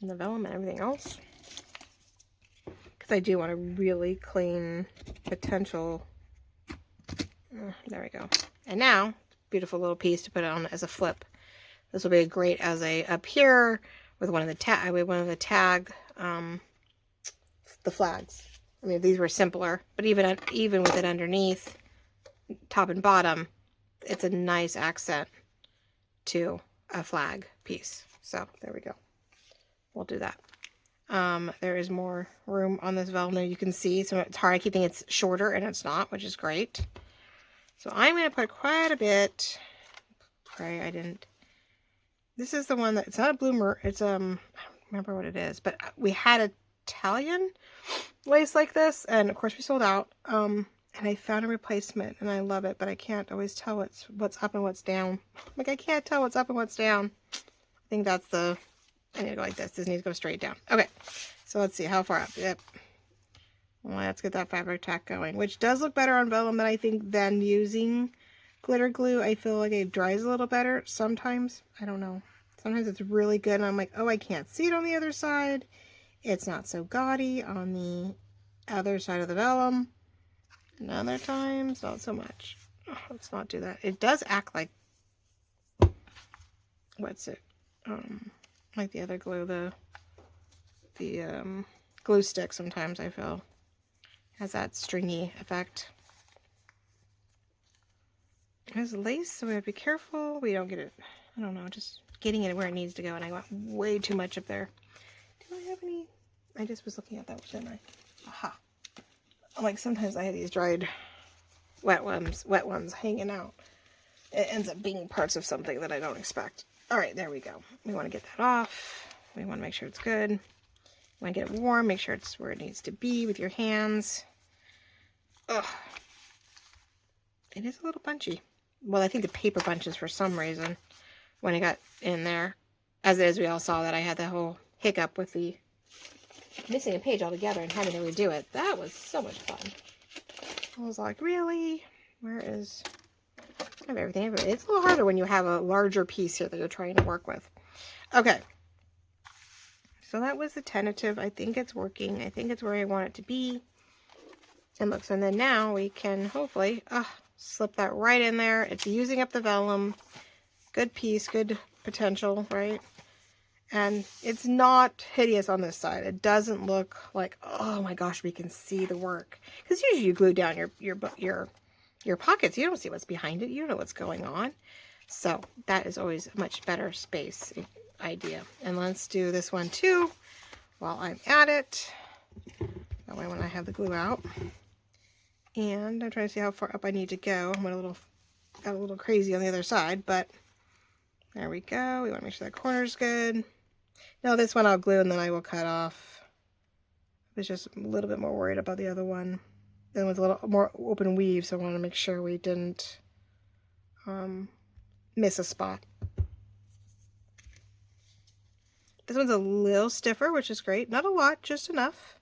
And the vellum and everything else. Because I do want a really clean potential. There we go. And now, beautiful little piece to put on as a flip. This will be great as a up here with one of the tag, the flags. I mean, these were simpler, but even with it underneath, top and bottom, it's a nice accent to a flag piece. So there we go. We'll do that. There is more room on this vellum there, you can see. So it's hard. I keep thinking it's shorter, and it's not, which is great. So I'm going to put quite a bit. Pray I didn't. This is the one that, it's not a bloomer. It's, I don't remember what it is, but we had Italian lace like this, and of course we sold out. And I found a replacement, and I love it, but I can't always tell what's up and what's down. Like, I can't tell what's up and what's down. I think that's the, I need to go like this. This needs to go straight down. Okay, so let's see how far up. Yep. Well, let's get that fabric tack going, which does look better on vellum than I think than using glitter glue. I feel like it dries a little better sometimes. I don't know. Sometimes it's really good, and I'm like, oh, I can't see it on the other side. It's not so gaudy on the other side of the vellum. And other times, not so much. Oh, let's not do that. It does act like, what's it? Like the other glue, the glue stick sometimes, I feel. Has that stringy effect. There's lace, so we have to be careful. We don't get it, I don't know, just getting it where it needs to go. And I got way too much up there. Do I have any? I just was looking at that, didn't I? Aha. Like sometimes I have these dried wet ones hanging out. It ends up being parts of something that I don't expect. All right, there we go. We want to get that off. We want to make sure it's good. You want to get it warm, make sure it's where it needs to be with your hands. Ugh. It is a little bunchy. Well, I think the paper bunches for some reason when I got in there. As it is, we all saw that I had the whole hiccup with the missing a page altogether and having to redo it. That was so much fun. I was like, really? Where is... I have everything. It's a little harder when you have a larger piece here that you're trying to work with. Okay. So that was the tentative. I think it's working. I think it's where I want it to be. And look, so then now we can hopefully slip that right in there. It's using up the vellum. Good piece, good potential, right? And it's not hideous on this side. It doesn't look like, oh my gosh, we can see the work. Because usually you glue down your pockets. You don't see what's behind it. You don't know what's going on. So that is always a much better space idea. And let's do this one too while I'm at it. That way when I have the glue out. And I'm trying to see how far up I need to go. I got a little crazy on the other side, but there we go. We want to make sure that corner's good. Now this one I'll glue and then I will cut off. I was just a little bit more worried about the other one. Then with a little more open weave, so I want to make sure we didn't miss a spot. This one's a little stiffer, which is great. Not a lot, just enough.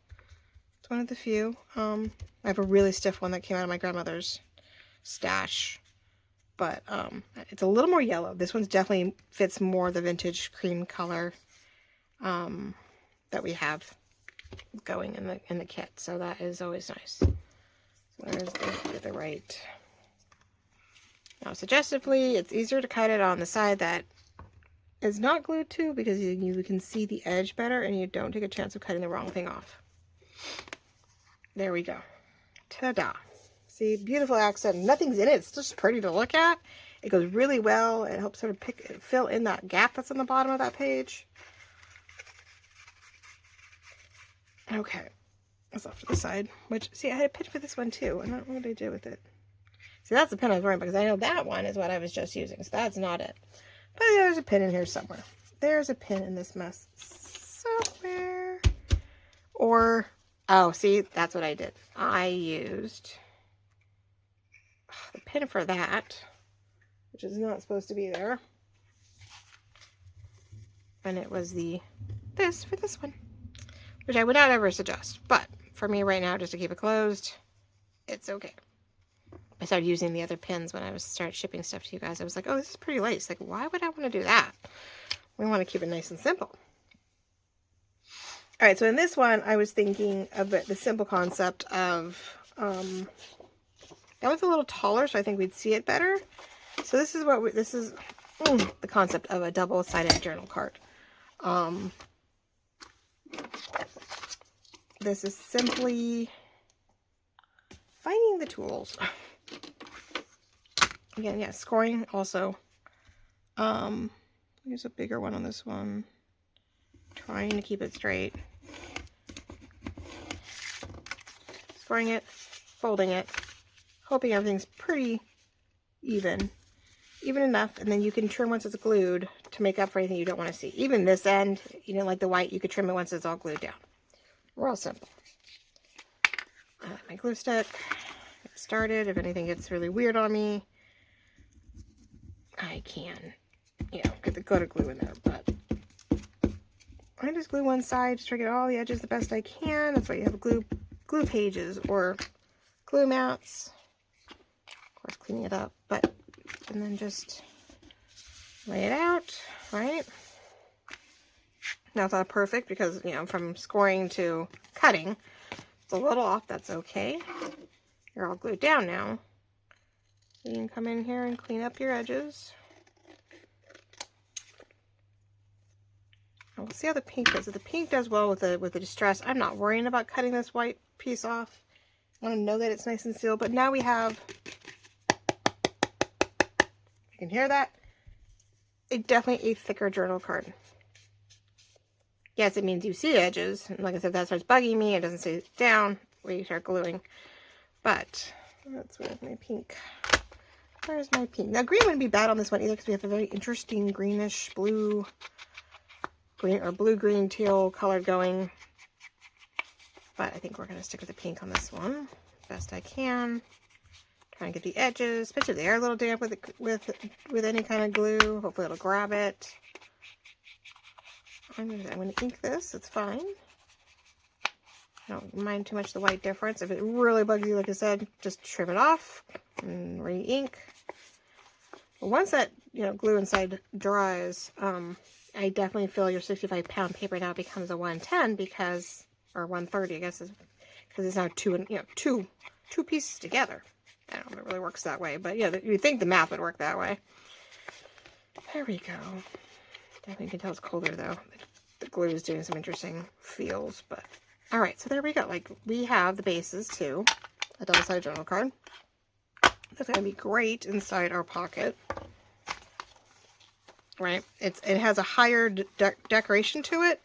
It's one of the few. I have a really stiff one that came out of my grandmother's stash. But it's a little more yellow. This one's definitely fits more the vintage cream color that we have going in the kit. So that is always nice. So there's the right. Now suggestively, it's easier to cut it on the side that is not glued to because you can see the edge better and you don't take a chance of cutting the wrong thing off. There we go. Ta-da. See, beautiful accent. Nothing's in it. It's just pretty to look at. It goes really well. It helps sort of fill in that gap that's on the bottom of that page. Okay. That's off to the side. Which, see, I had a pin for this one too. I don't know what I did with it. See, that's the pin I was wearing because I know that one is what I was just using. So that's not it. But there's a pin in here somewhere. There's a pin in this mess somewhere. Or, oh, see, that's what I did. I used the pin for that, which is not supposed to be there. And it was this for this one, which I would not ever suggest. But for me right now, just to keep it closed, it's okay. I started using the other pins when I started shipping stuff to you guys. I was like, oh, this is pretty lace. Like, why would I want to do that? We want to keep it nice and simple. All right, so in this one, I was thinking of the simple concept of, that was a little taller, so I think we'd see it better. So this is what this is the concept of a double-sided journal card. This is simply finding the tools. Again, yeah, scoring also. Use a bigger one on this one. Trying to keep it straight. Scoring it, folding it, hoping everything's pretty even enough, and then you can trim once it's glued to make up for anything you don't want to see. Even this end, you didn't like the white, you could trim it once it's all glued down. Real simple. My glue stick, get started. If anything gets really weird on me, I can, you know, get the glitter glue in there, but I just glue one side, just try to get all the edges the best I can. That's why you have glue pages or glue mats. Of course, cleaning it up, but, and then just lay it out, right? Now it's not perfect because, you know, from scoring to cutting, it's a little off. That's okay. You're all glued down now. You can come in here and clean up your edges. We'll see how the pink does. If the pink does well with the distress, I'm not worrying about cutting this white piece off. I want to know that it's nice and sealed. But now we have, you can hear that, definitely a thicker journal card. Yes, it means you see edges. And like I said, that starts bugging me. It doesn't stay down where you start gluing. But where's my pink? Where's my pink? Now green wouldn't be bad on this one either because we have a very interesting greenish blue, green or blue-green teal color going. But I think we're going to stick with the pink on this one best I can. Try and get the edges, especially if they are a little damp with any kind of glue. Hopefully it'll grab it. I'm going to ink this. It's fine. I don't mind too much the white difference. If it really bugs you, like I said, just trim it off and re-ink. But once that, you know, glue inside dries, I definitely feel your 65-pound paper now becomes a 110 because, or 130, I guess, because it's now two pieces together. I don't know if it really works that way, but yeah, you'd think the math would work that way. There we go. Definitely can tell it's colder though. The glue is doing some interesting feels, but all right. So there we go. Like we have the bases to a double-sided journal card. That's going to be great inside our pocket. Right? It has a higher decoration to it,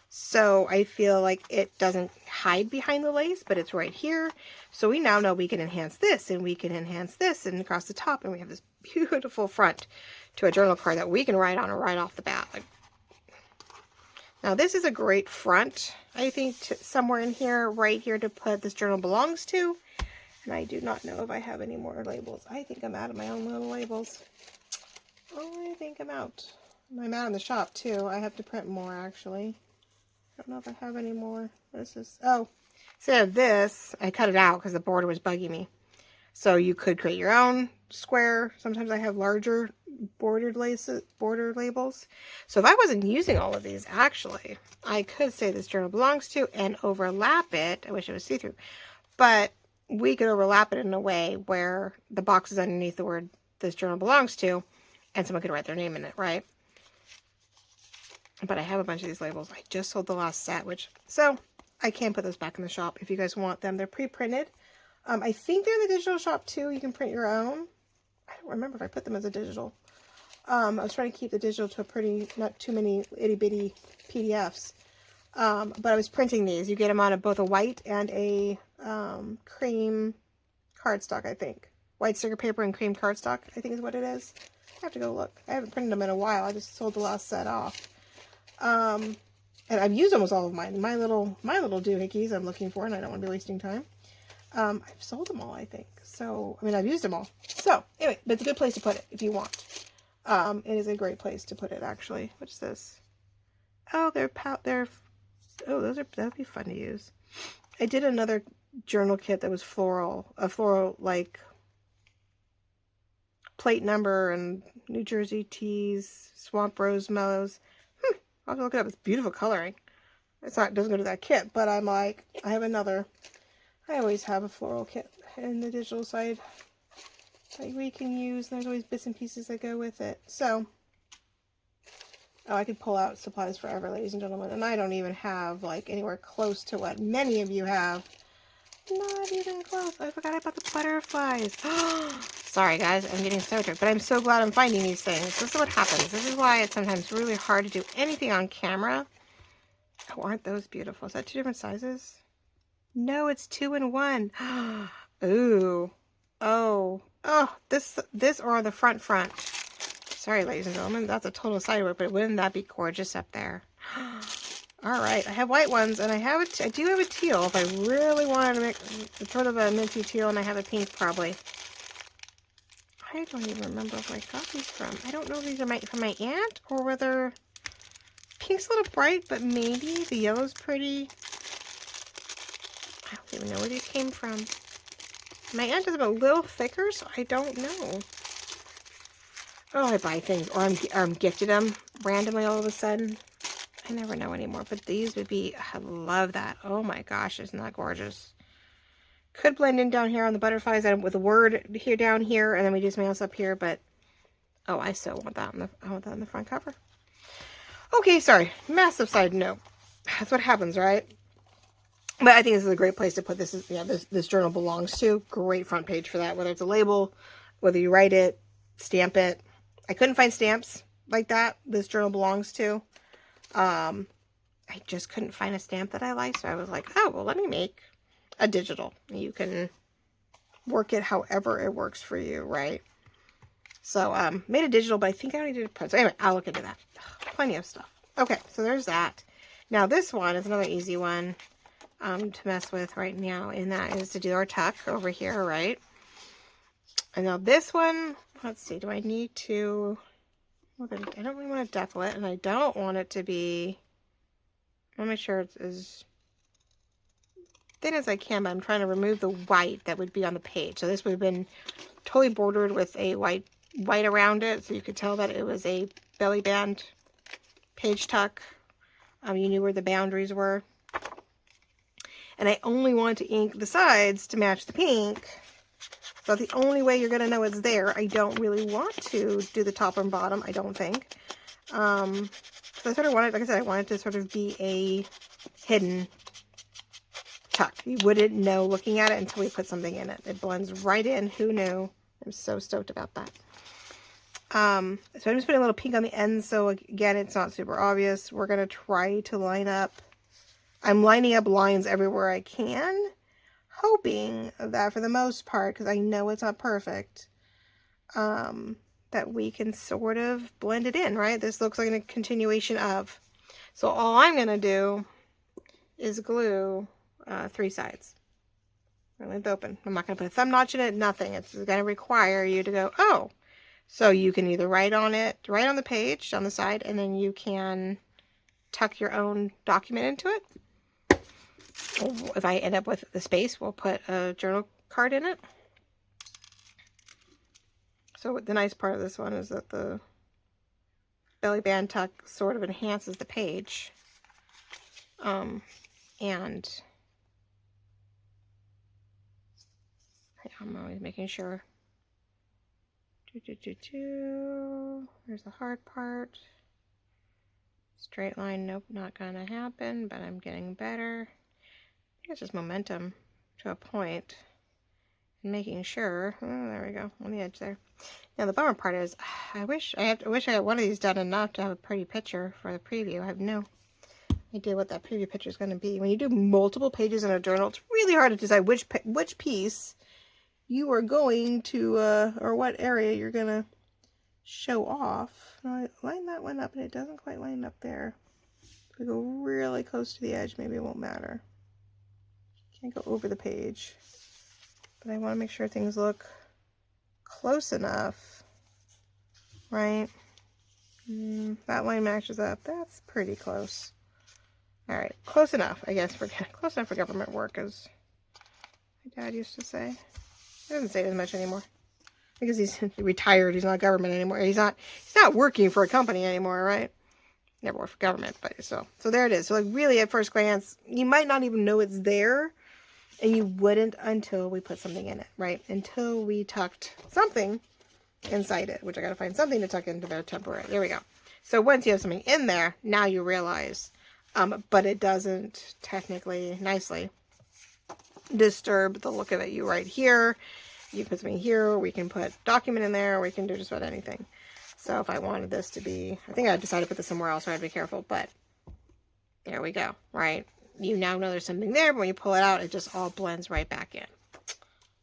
so I feel like it doesn't hide behind the lace, but it's right here. So we now know we can enhance this, and we can enhance this, and across the top, and we have this beautiful front to a journal card that we can write on right off the bat. Like, now this is a great front, I think, somewhere in here, right here, to put this journal belongs to. And I do not know if I have any more labels. I think I'm out of my own little labels. Oh, I think I'm out. I'm out in the shop too. I have to print more actually. I don't know if I have any more. What is this? Oh, instead of this, I cut it out because the border was bugging me. So you could create your own square. Sometimes I have larger border labels. So if I wasn't using all of these, actually, I could say this journal belongs to and overlap it. I wish it was see-through. But we could overlap it in a way where the box is underneath the word this journal belongs to, and someone could write their name in it, right? But I have a bunch of these labels. I just sold the last set, so I can put those back in the shop if you guys want them. They're pre-printed. I think they're in the digital shop too. You can print your own. I don't remember if I put them as a digital. I was trying to keep the digital to a pretty, not too many itty-bitty PDFs. But I was printing these. You get them on both a white and a cream cardstock, I think. White sticker paper and cream cardstock, I think is what it is. I have to go look. I haven't printed them in a while. I just sold the last set off. And I've used almost all of mine. My little doohickeys I'm looking for, and I don't want to be wasting time. I've sold them all, I think. So, I mean, I've used them all. So, anyway, but it's a good place to put it if you want. It is a great place to put it, actually. What's this? Oh, that'd be fun to use. I did another journal kit that was floral, like plate number and New Jersey teas, swamp rose mellows. I'll have to look it up. It's beautiful coloring. It's not, it doesn't go to that kit, but I'm like, I have another. I always have a floral kit in the digital side that we can use. There's always bits and pieces that go with it. So, oh, I could pull out supplies forever, ladies and gentlemen. And I don't even have like anywhere close to what many of you have. Not even close. I forgot about the butterflies. Sorry guys, I'm getting so tired, but I'm so glad I'm finding these things. This is what happens. This is why it's sometimes really hard to do anything on camera. Oh, aren't those beautiful? Is that 2 different sizes? No, it's 2 in 1. Ooh. Oh. Oh, this or the front. Sorry, ladies and gentlemen, that's a total side work, but wouldn't that be gorgeous up there? All right, I have white ones, and I do have a teal. If I really wanted to make sort of a minty teal, and I have a pink probably. I don't even remember where I got these from. I don't know if these are from my aunt or whether pink's a little bright, but maybe the yellow's pretty. I don't even know where these came from. My aunt is a little thicker, so I don't know. Oh, I buy things, or I'm gifted them randomly all of a sudden. I never know anymore, but these would be, I love that. Oh my gosh, isn't that gorgeous? Could blend in down here on the butterflies with a word here down here, and then we do something else up here, but oh, I so want that on the front cover. Okay, sorry, massive side note. That's what happens, right? But I think this is a great place to put this. Yeah, this journal belongs to. Great front page for that, whether it's a label, whether you write it, stamp it. I couldn't find stamps like that. This journal belongs to. I just couldn't find a stamp that I liked, so I was like, oh, well, let me make a digital. You can work it however it works for you, right? So, made a digital, but I think I already did a print. So anyway, I'll look into that. Plenty of stuff. Okay, so there's that. Now, this one is another easy one to mess with right now, and that is to do our tuck over here, right? And now this one, let's see, do I need to... Well, I don't really want to deckel it, and I don't want it to be... I want to make sure it's as thin as I can, but I'm trying to remove the white that would be on the page. So this would have been totally bordered with a white around it, so you could tell that it was a belly band page tuck. You knew where the boundaries were. And I only wanted to ink the sides to match the pink. So the only way you're going to know it's there, I don't really want to do the top and bottom, I don't think. So I sort of wanted, like I said, I wanted to sort of be a hidden tuck. You wouldn't know looking at it until we put something in it. It blends right in. Who knew? I'm so stoked about that. So I'm just putting a little pink on the end, so again, it's not super obvious. We're going to try to line up. I'm lining up lines everywhere I can, hoping that for the most part, because I know it's not perfect, that we can sort of blend it in, right? This looks like a continuation of. So all I'm going to do is glue 3 sides. I'm going to open. I'm not going to put a thumb notch in it, nothing. It's going to require you to go, oh. So you can either write on it, write on the page, on the side, and then you can tuck your own document into it. If I end up with the space, we'll put a journal card in it. So the nice part of this one is that the belly band tuck sort of enhances the page. And I'm always making sure. There's the hard part. Straight line, nope, not gonna happen, but I'm getting better. I think it's just momentum to a point. And making sure. Oh, there we go, on the edge there. Now the bummer part is, I wish I had one of these done enough to have a pretty picture for the preview. I have no idea what that preview picture is going to be. When you do multiple pages in a journal, it's really hard to decide which piece you are going to, or what area you're going to show off. Now, I line that one up and it doesn't quite line up there. If I go really close to the edge, maybe it won't matter. Can't go over the page. But I want to make sure things look close enough, right? That line matches up. That's pretty close. All right, close enough, I guess. Close enough for government work, as my dad used to say. He doesn't say it as much anymore. because he's retired. He's not government anymore. He's not working for a company anymore, right? Never worked for government, but so there it is. So like really at first glance, you might not even know it's there, and you wouldn't until we put something in it, right? Until we tucked something inside it, which I got to find something to tuck into there temporary. There we go. So once you have something in there, now you realize, but it doesn't technically nicely disturb the look of it. You right here, you put something here, we can put document in there, we can do just about anything. So if I wanted this to be, I think I decided to put this somewhere else, so I had to be careful, but there we go, right? You now know there's something there, but when you pull it out, it just all blends right back in.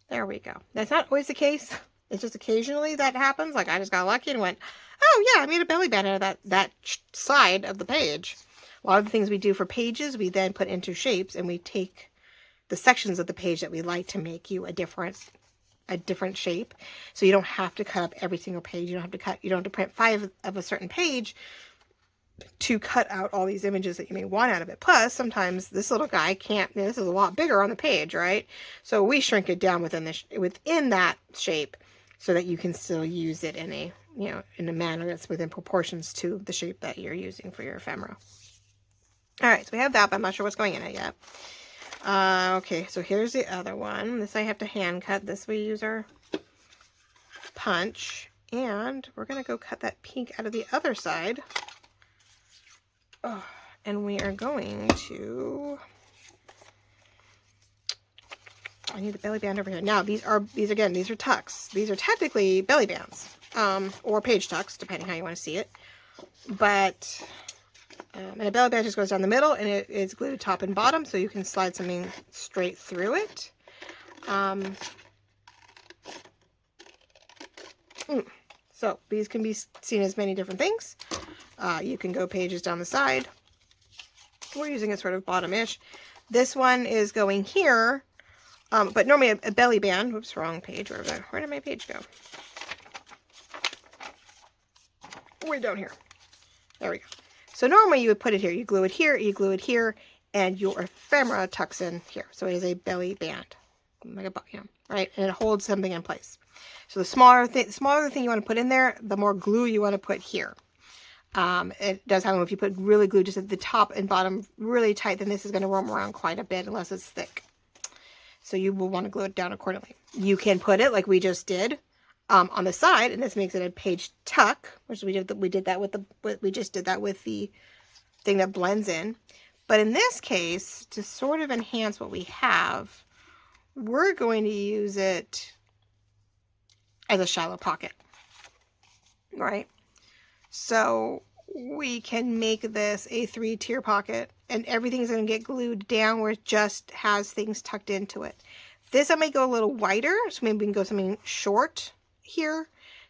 There we go. That's not always the case. It's just occasionally that happens. Like I just got lucky and went, oh yeah, I made a belly band out of that side of the page. A lot of the things we do for pages, we then put into shapes, and we take the sections of the page that we like to make you a different shape. So you don't have to cut up every single page. You don't have to print 5 of a certain page to cut out all these images that you may want out of it. Plus, sometimes this little guy can't, this is a lot bigger on the page, right? So we shrink it down within that shape so that you can still use it in a, in a manner that's within proportions to the shape that you're using for your ephemera. All right, so we have that, but I'm not sure what's going in it yet. Okay, so here's the other one. This I have to hand cut. This we use our punch, and we're going to go cut that pink out of the other side. Oh, and we are going to, I need the belly band over here. Now, these are tucks. These are technically belly bands, or page tucks, depending how you want to see it. But, and a belly band just goes down the middle, and it is glued top and bottom, so you can slide something straight through it. So these can be seen as many different things. You can go pages down the side. We're using it sort of bottom-ish. This one is going here, but normally a belly band. Whoops, wrong page. Where did my page go? Way down here. There we go. So normally you would put it here. You glue it here, and your ephemera tucks in here. So it is a belly band, like a right? And it holds something in place. So the smaller the thing you want to put in there, the more glue you want to put here. It does happen if you put really glue just at the top and bottom really tight, then this is going to roam around quite a bit unless it's thick. So you will want to glue it down accordingly. You can put it like we just did on the side, and this makes it a page tuck, which we just did that with the thing that blends in. But in this case, to sort of enhance what we have, we're going to use it as a shallow pocket, right? So we can make this a 3-tier pocket, and everything's going to get glued down where it just has things tucked into it. This I may go a little wider, so maybe we can go something short here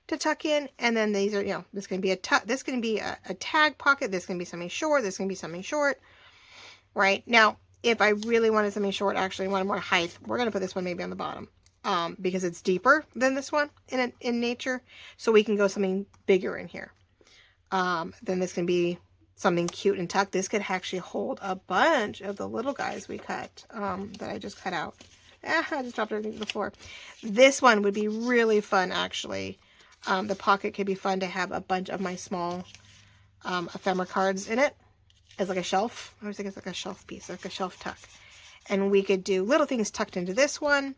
to tuck in, and then these are, this can be a tag pocket, this can be something short, this can be something short, right? Now, if I really wanted something short, actually wanted more height, we're going to put this one maybe on the bottom, because it's deeper than this one in nature, so we can go something bigger in here. Then this can be something cute and tucked. This could actually hold a bunch of the little guys we cut, that I just cut out. I just dropped everything to the floor. This one would be really fun, actually. The pocket could be fun to have a bunch of my small ephemera cards in it as like a shelf. I always think it's like a shelf piece, like a shelf tuck. And we could do little things tucked into this one,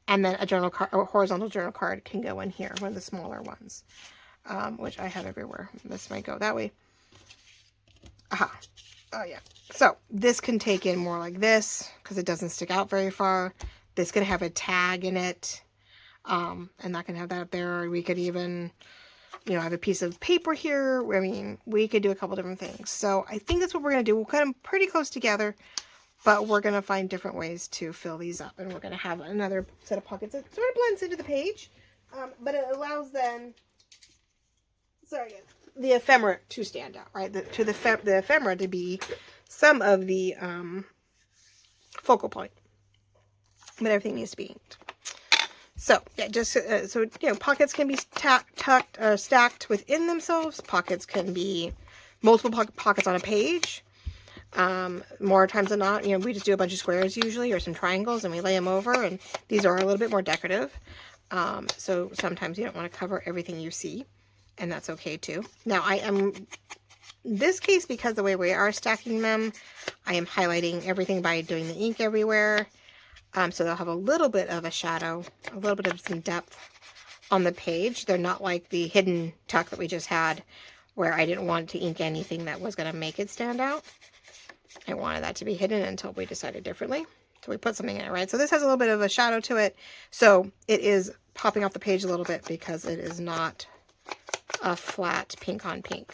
and then a journal card, or horizontal journal card can go in here, one of the smaller ones, which I have everywhere. This might go that way. Aha. Oh, yeah. So this can take in more like this because it doesn't stick out very far. This could have a tag in it, and that can have that up there. We could even, have a piece of paper here. I mean, we could do a couple different things. So I think that's what we're going to do. We'll cut them pretty close together, but we're going to find different ways to fill these up. And we're going to have another set of pockets that sort of blends into the page, but it allows then, the ephemera to stand out, right? The ephemera to be some of the focal point. But everything needs to be inked. So, yeah, just pockets can be tucked or stacked within themselves. Pockets can be multiple pockets on a page. More times than not, we just do a bunch of squares usually, or some triangles, and we lay them over, and these are a little bit more decorative. So sometimes you don't want to cover everything you see, and that's okay too. Now I am, in this case, because the way we are stacking them, I am highlighting everything by doing the ink everywhere. So they'll have a little bit of a shadow, a little bit of some depth on the page. They're not like the hidden tuck that we just had, where I didn't want to ink anything that was going to make it stand out. I wanted that to be hidden until we decided differently. So we put something in it, right? So this has a little bit of a shadow to it. So it is popping off the page a little bit because it is not a flat pink on pink.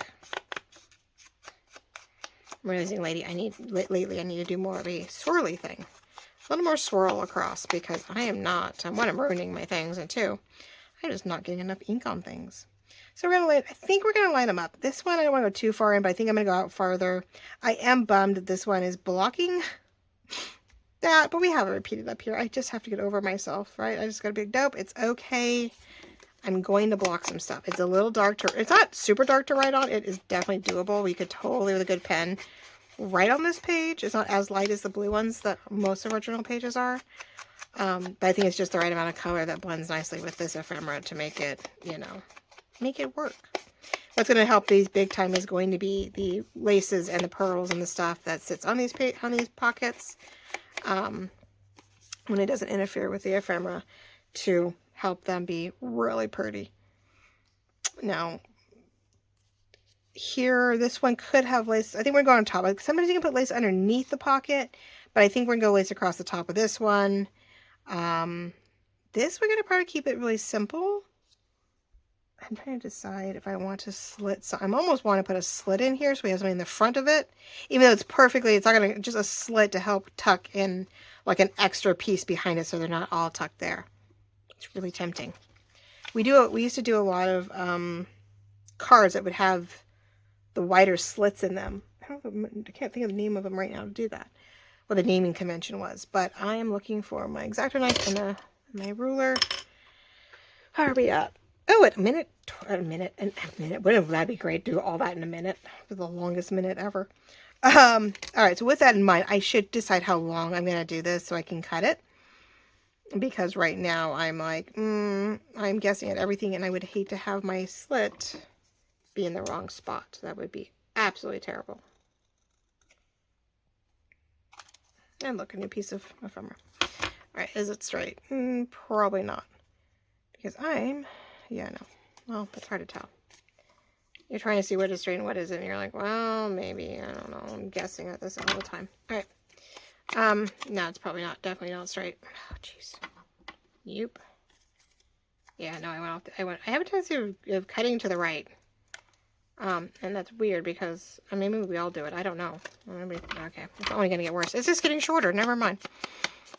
I'm realizing lately I need to do more of a swirly thing. A little more swirl across, because I'm ruining my things, and two, I'm just not getting enough ink on things. So I think we're going to line them up. This one, I don't want to go too far in, but I think I'm going to go out farther. I am bummed that this one is blocking that, but we have it repeated up here. I just have to get over myself, right? I just got to be like, nope, it's okay. I'm going to block some stuff. It's a little dark it's not super dark to write on. It is definitely doable. We could totally, with a good pen, write on this page. It's not as light as the blue ones that most of our journal pages are. But I think it's just the right amount of color that blends nicely with this ephemera to make it, make it work. What's going to help these big time is going to be the laces and the pearls and the stuff that sits on these pockets, when it doesn't interfere with the ephemera, to help them be really pretty. Now, here, this one could have lace. I think we're going on top. Sometimes you can put lace underneath the pocket, but I think we're going to go lace across the top of this one. This we're going to probably keep it really simple. I'm trying to decide if I want to slit. So I'm almost want to put a slit in here so we have something in the front of it. Even though it's not going to, just a slit to help tuck in like an extra piece behind it so they're not all tucked there. It's really tempting. We used to do a lot of cards that would have the wider slits in them. I can't think of the name of them right now to do that. What the naming convention was. But I am looking for my X-Acto knife and my ruler. How are we at? Oh, a minute. Wouldn't that be great to do all that in a minute? For the longest minute ever. All right, so with that in mind, I should decide how long I'm going to do this so I can cut it. Because right now I'm like, I'm guessing at everything, and I would hate to have my slit be in the wrong spot. That would be absolutely terrible. And look, a new piece of ephemera. All right, is it straight? Probably not. Because no. Well, it's hard to tell. You're trying to see what is straight and what isn't, and you're like, well, maybe, I don't know. I'm guessing at this all the time. All right. No, it's probably not. Definitely not straight. Oh, jeez. Yep. Yeah, no, I have a tendency of cutting to the right. And that's weird because, maybe we all do it. I don't know. Okay. It's only going to get worse. It's just getting shorter. Never mind.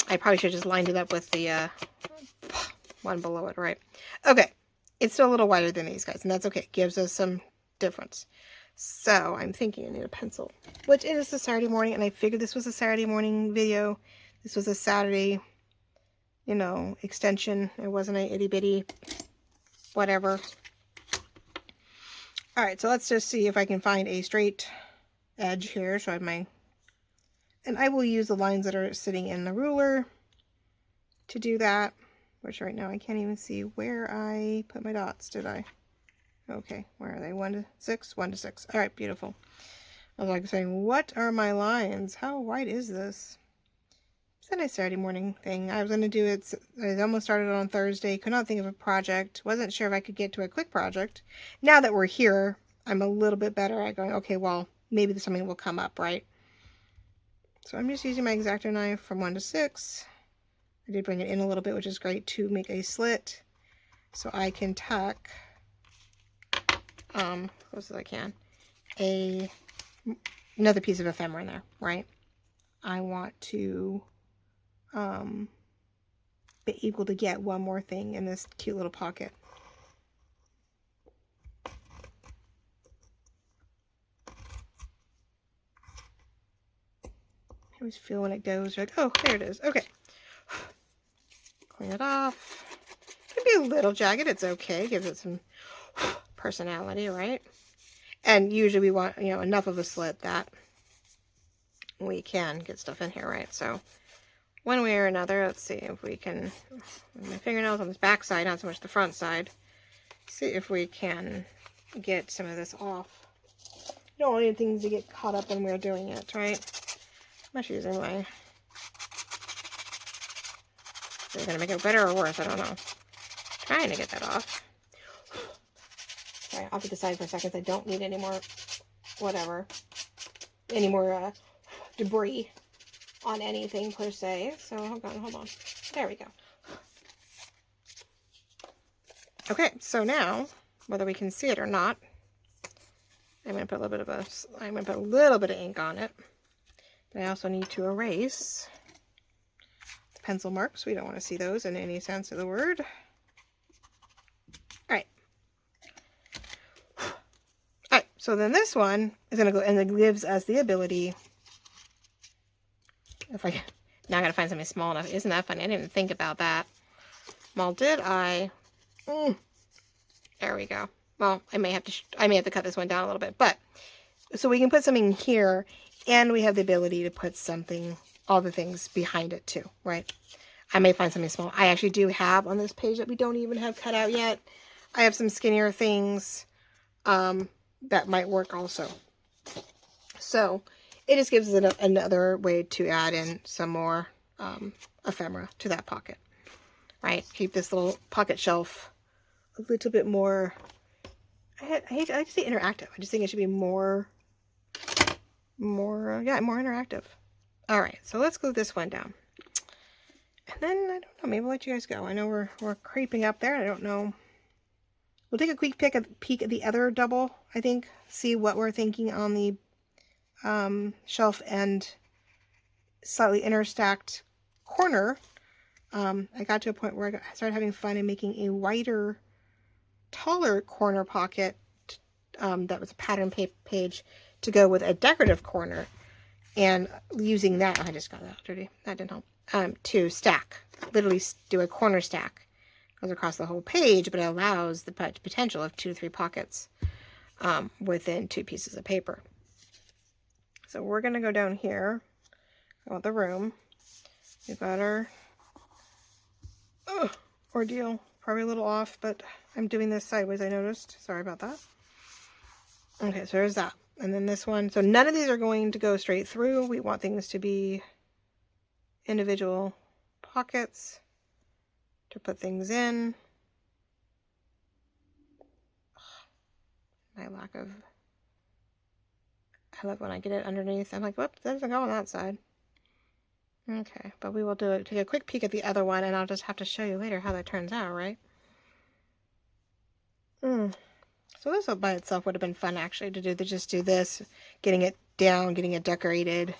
I probably should have just lined it up with the, one below it, right? Okay. It's still a little wider than these guys, and that's okay. It gives us some difference. So I'm thinking I need a pencil, which it is a Saturday morning, and I figured this was a Saturday morning video. This was a Saturday, extension. It wasn't a itty bitty whatever. All right, so let's just see if I can find a straight edge here. So I have and I will use the lines that are sitting in the ruler to do that, which right now I can't even see where I put my dots, did I? Okay, where are they? 1 to 6? 1 to 6. All right, beautiful. I was like saying, what are my lines? How wide is this? It's a nice Saturday morning thing. I was going to do it. I almost started on Thursday. Could not think of a project. Wasn't sure if I could get to a quick project. Now that we're here, I'm a little bit better at going, okay, well, maybe something will come up, right? So I'm just using my X-Acto knife from 1 to 6. I did bring it in a little bit, which is great, to make a slit so I can tuck, close as I can, another piece of ephemera in there, right? I want to be able to get one more thing in this cute little pocket. I always feel when it goes, like, oh, there it is. Okay. Clean it off. It can be a little jagged. It's okay. Gives it some personality, right? And usually we want, enough of a slit that we can get stuff in here, right? So one way or another. Let's see if we can, my fingernails on this back side, not so much the front side. See if we can get some of this off. You don't want any things to get caught up when we're doing it, right? I'm just using my, they're gonna make it better or worse, I don't know. Trying to get that off. Sorry, off to the side for a second. I don't need any more, whatever, any more debris on anything per se. So hold on. There we go. Okay, so now, whether we can see it or not, I'm gonna put a little bit of ink on it. But I also need to erase the pencil marks. We don't want to see those in any sense of the word. All right, so then this one is gonna go, and it gives us the ability, if I, now I gotta find something small enough. Isn't that funny? I didn't even think about that. Well, did I? There we go. Well, I may have to cut this one down a little bit, but so we can put something here, and we have the ability to put something, all the things behind it too, right? I may find something small. I actually do have on this page that we don't even have cut out yet. I have some skinnier things that might work also. So it just gives it another way to add in some more ephemera to that pocket, right? Keep this little pocket shelf a little bit more, I like to say interactive. I just think it should be more interactive. All right, so let's glue this one down. And then, I don't know, maybe we'll let you guys go. I know we're creeping up there. I don't know. We'll take a quick peek at the other double, I think. See what we're thinking on the shelf and slightly interstacked corner. I got to a point where I started having fun in making a wider, taller corner pocket that was a pattern page to go with a decorative corner, and using that, I just got that dirty, that didn't help, to stack, literally do a corner stack. Goes across the whole page, but it allows the potential of 2 to 3 pockets within 2 pieces of paper. So we're going to go down here, go with the room. We've got our ordeal, probably a little off, but I'm doing this sideways, I noticed. Sorry about that. Okay, so there's that. And then this one, so none of these are going to go straight through. We want things to be individual pockets to put things in. My lack of, I love when I get it underneath. I'm like, whoops, that doesn't go on that side. Okay, but we will take a quick peek at the other one, and I'll just have to show you later how that turns out, right? So this by itself would have been fun actually to do, just do this, getting it down, getting it decorated,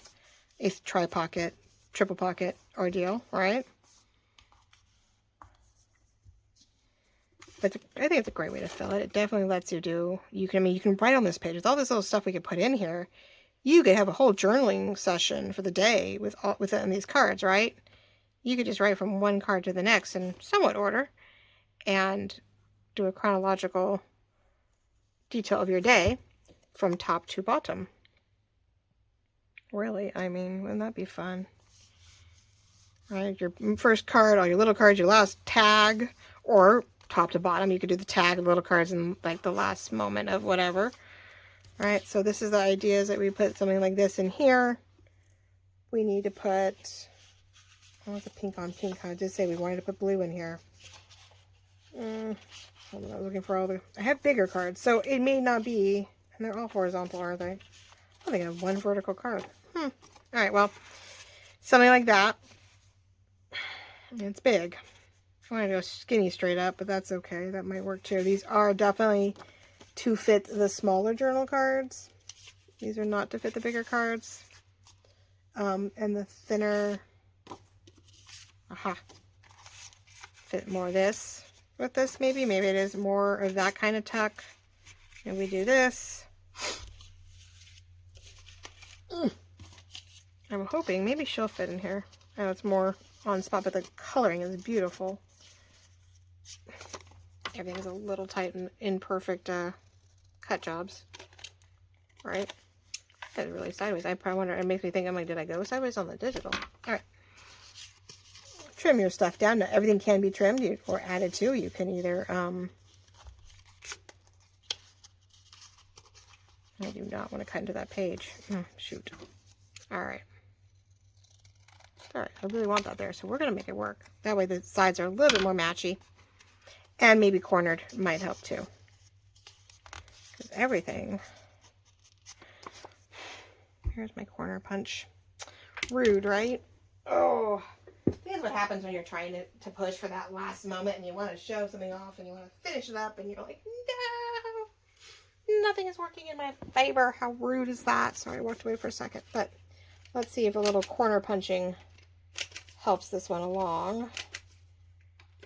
a tri-pocket, triple pocket ordeal, right? But I think it's a great way to fill it. It definitely lets you do, you can write on this page. With all this little stuff we could put in here, you could have a whole journaling session for the day within these cards, right? You could just write from one card to the next in somewhat order and do a chronological detail of your day from top to bottom. Really, I mean, wouldn't that be fun? Right, your first card, all your little cards, your last tag, or top to bottom. You could do the tag, the little cards, in like the last moment of whatever. Right, so this is the idea, is that we put something like this in here. We need to put, I want the pink on pink. I did say we wanted to put blue in here. I was looking for all the, I have bigger cards, so it may not be, and they're all horizontal, aren't they? I think I have one vertical card. All right, well, something like that. It's big. I want to go skinny straight up, but that's okay. That might work too. These are definitely to fit the smaller journal cards. These are not to fit the bigger cards. And the thinner, fit more of this with this maybe. Maybe it is more of that kind of tuck. And we do this. I'm hoping maybe she'll fit in here. I know it's more on spot, but the coloring is beautiful. Everything's a little tight and imperfect cut jobs, right? That's really sideways. I probably wonder, it makes me think, I'm like, did I go sideways on the digital? All right. trim your stuff down. Not everything can be trimmed or added to. You can either, I do not want to cut into that page. Shoot. All right. All right, I really want that there, so we're going to make it work. That way the sides are a little bit more matchy. And maybe cornered might help too. Because everything... Here's my corner punch. Rude, right? Oh, this is what happens when you're trying to push for that last moment and you want to show something off and you want to finish it up and you're like, no, nothing is working in my favor. How rude is that? Sorry, I walked away for a second, but let's see if a little corner punching helps this one along.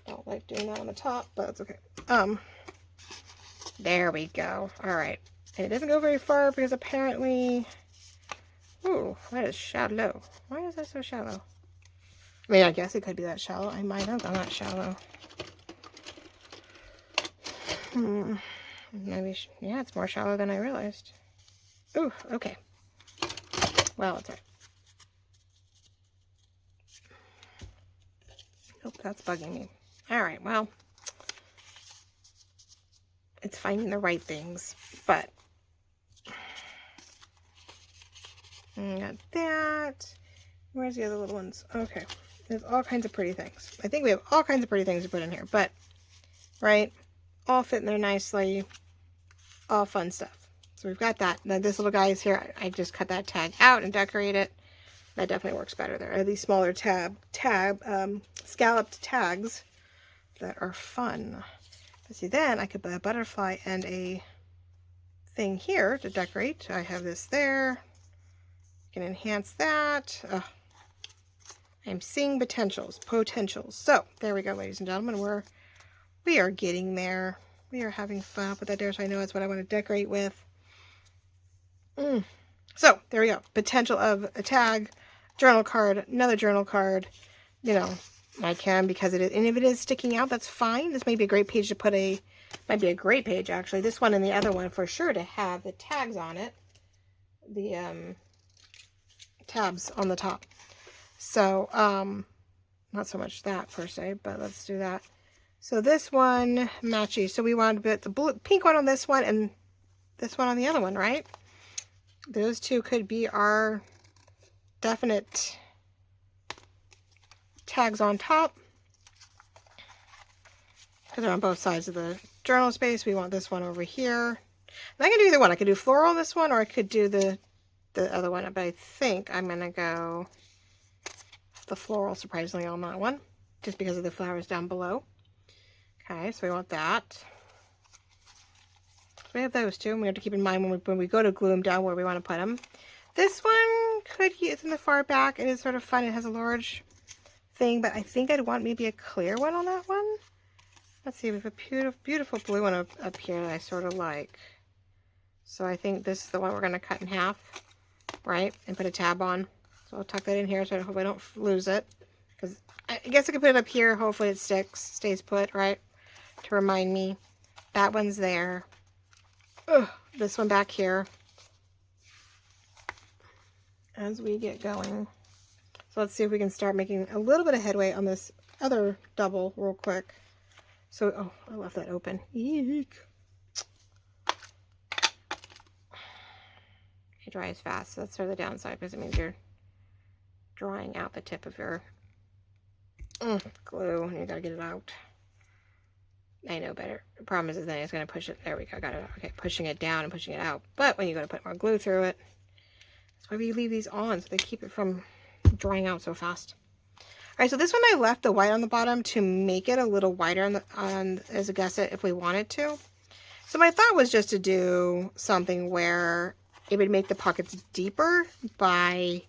Don't like doing that on the top, but it's okay. There we go. All right. And it doesn't go very far because apparently... Ooh, that is shallow. Why is that so shallow? I mean, I guess it could be that shallow. I might have gone that shallow. Maybe, yeah, it's more shallow than I realized. Ooh, okay. Well, it's all right. Nope, that's bugging me. All right, well, it's finding the right things, but got that. Where's the other little ones? Okay, there's all kinds of pretty things. I think we have all kinds of pretty things to put in here, but, right, all fit in there nicely, all fun stuff. So we've got that. Now this little guy is here. I just cut that tag out and decorate it. That definitely works better there. Are these smaller scalloped tags that are fun. But see, then I could put a butterfly and a thing here to decorate. I have this there. I can enhance that. I'm seeing potentials. So there we go, ladies and gentlemen. We are getting there. We are having fun. I'll put that there so I know that's what I want to decorate with. So there we go. Potential of a tag, journal card, another journal card. You know, I can because it is, and if it is sticking out, that's fine. This may be a great page to put might be a great page actually. This one and the other one for sure to have the tags on it. The tabs on the top. So, not so much that per se, but let's do that. So this one matchy. So we want to put the pink one on this one and this one on the other one, right? Those two could be our definite tags on top. Because they're on both sides of the journal space. We want this one over here. And I can do either one. I could do floral on this one or I could do the other one. But I think I'm going to go the floral, surprisingly, on that one. Just because of the flowers down below. Okay, so we want that. So we have those two. And we have to keep in mind when we go to glue them down where we want to put them. This one it's in the far back. It is sort of fun. It has a large thing, but I think I'd want maybe a clear one on that one. Let's see, we have a beautiful, beautiful blue one up here that I sort of like. So I think this is the one we're going to cut in half, right? And put a tab on. So I'll tuck that in here so I hope I don't lose it. Because I guess I could put it up here. Hopefully it stays put, right? To remind me. That one's there. Ugh, this one back here. As we get going. So let's see if we can start making a little bit of headway on this other double real quick. So, oh, I left that open. Eek. It dries fast. So that's sort of the downside because it means you're drying out the tip of your glue and you gotta get it out. I know better. The problem is then it's gonna push it. There we go. Got it. Okay, pushing it down and pushing it out. But when you go to put more glue through it, that's why we leave these on so they keep it from drying out so fast. All right, so this one I left the white on the bottom to make it a little whiter as a gusset if we wanted to. So my thought was just to do something where it would make the pockets deeper by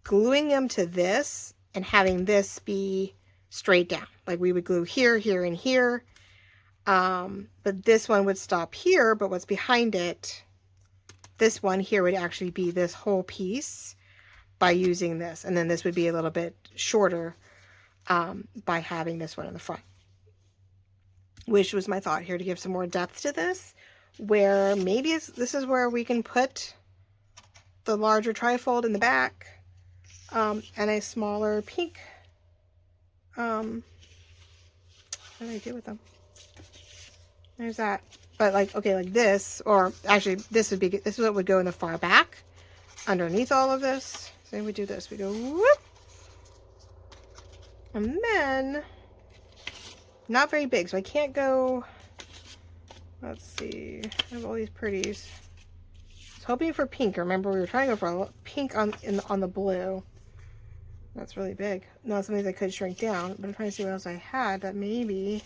gluing them to this and having this be straight down. Like we would glue here, here, and here. But this one would stop here, but what's behind it, this one here would actually be this whole piece by using this. And then this would be a little bit shorter by having this one in the front. Which was my thought here to give some more depth to this. Where maybe this is where we can put the larger trifold in the back and a smaller pink What do I do with them? There's that. But like, okay, like this, or actually this is what would go in the far back underneath all of this. So we do this, we go whoop. And then, not very big, so I can't go, let's see, I have all these pretties. I was hoping for pink. Remember, we were trying to go for a pink on the blue. That's really big. Now, some of these I could shrink down, but I'm trying to see what else I had that maybe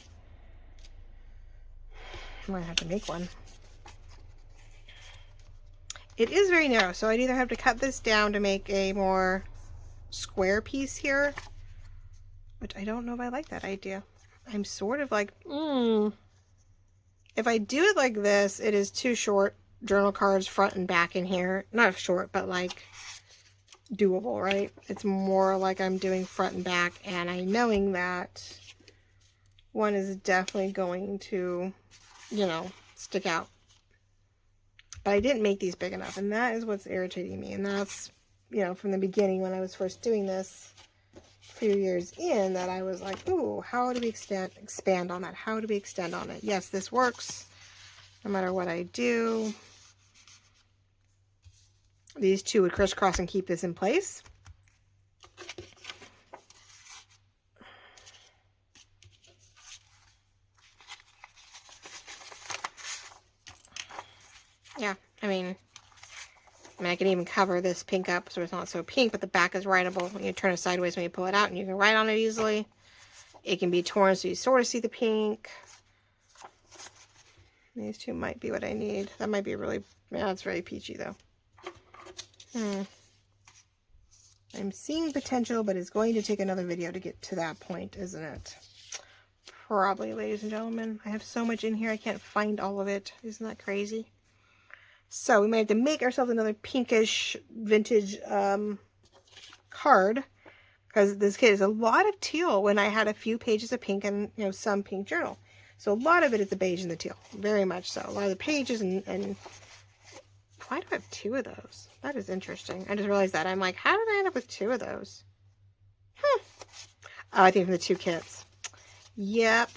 I might have to make one. It is very narrow, so I'd either have to cut this down to make a more square piece here, which I don't know if I like that idea. I'm sort of like, if I do it like this, it is too short journal cards front and back in here. Not short, but like doable, right? It's more like I'm doing front and back, and I'm knowing that one is definitely going to, you know, stick out. But I didn't make these big enough, and that is what's irritating me. And that's, you know, from the beginning when I was first doing this a few years in, that I was like, ooh, how do we expand on that? How do we extend on it? Yes, this works no matter what I do. These two would crisscross and keep this in place. Yeah, I mean, I can even cover this pink up so it's not so pink, but the back is writable. You turn it sideways when you pull it out, and you can write on it easily. It can be torn so you sort of see the pink. These two might be what I need. That might be really, yeah, it's very peachy though. I'm seeing potential, but it's going to take another video to get to that point, isn't it? Probably, ladies and gentlemen. I have so much in here, I can't find all of it. Isn't that crazy? So we might have to make ourselves another pinkish vintage card, because this kit is a lot of teal when I had a few pages of pink and, you know, some pink journal. So a lot of it is the beige and the teal, very much so. A lot of the pages and why do I have two of those? That is interesting. I just realized that. I'm like, how did I end up with two of those? Oh, I think from the two kits. Yep.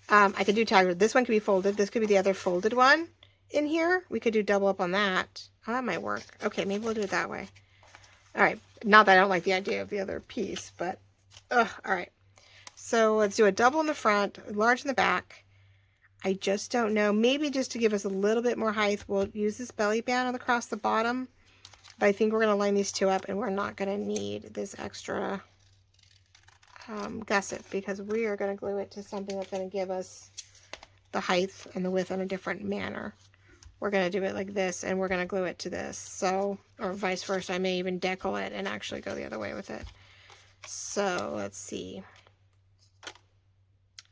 I could do tag. This one could be folded. This could be the other folded one. In here, we could do double up on that. Oh, that might work. Okay, maybe we'll do it that way. All right. Not that I don't like the idea of the other piece, but all right. So let's do a double in the front, large in the back. I just don't know. Maybe just to give us a little bit more height, we'll use this belly band across the bottom. But I think we're going to line these two up, and we're not going to need this extra gusset, because we are going to glue it to something that's going to give us the height and the width in a different manner. We're going to do it like this, and we're going to glue it to this. So, or vice versa. I may even decal it and actually go the other way with it. So, let's see.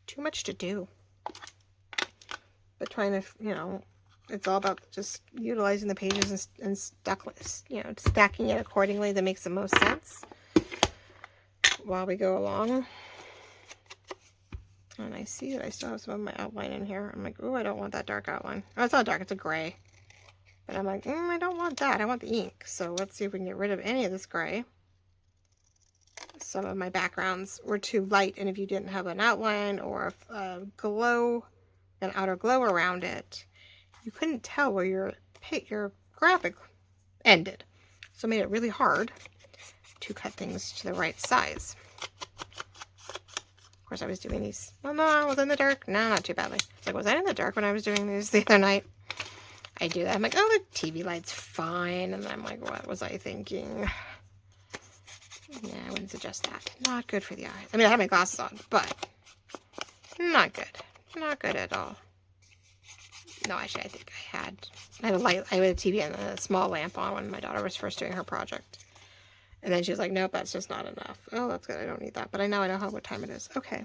Too much to do. But trying to, you know, it's all about just utilizing the pages and stacking it accordingly that makes the most sense while we go along. And I see that I still have some of my outline in here. I'm like, oh, I don't want that dark outline. Oh, it's not dark, it's a gray. But I'm like, I don't want that. I want the ink. So let's see if we can get rid of any of this gray. Some of my backgrounds were too light, and if you didn't have an outline or a glow, an outer glow around it, you couldn't tell where your graphic ended. So it made it really hard to cut things to the right size. Of course, I was doing these. Well, no, I was in the dark. No, not too badly. It's like, was I in the dark when I was doing these the other night? I do that. I'm like, oh, the TV light's fine. And I'm like, what was I thinking? Yeah, I wouldn't suggest that. Not good for the eyes. I mean, I have my glasses on, but not good. Not good at all. No, actually, I think I had a light. I had a TV and a small lamp on when my daughter was first doing her project. And then she was like, nope, that's just not enough. Oh, that's good. I don't need that. But I know what time it is. Okay.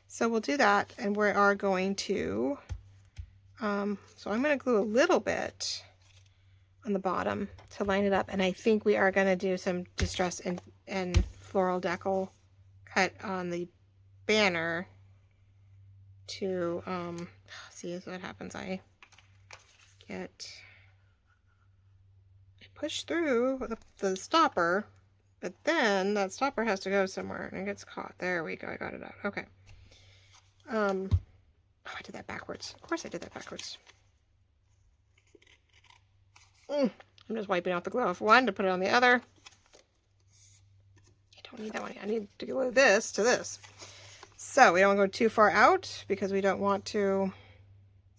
So we'll do that. And we are going to, so I'm going to glue a little bit on the bottom to line it up. And I think we are going to do some distress and floral decal cut on the banner to, see what happens. I push through the stopper, But then that stopper has to go somewhere and it gets caught. There we go. I got it out. Okay. Oh, I did that backwards. Of course I did that backwards. I'm just wiping off the glue off one to put it on the other. I don't need that one. I need to glue this to this. So we don't want to go too far out because we don't want to,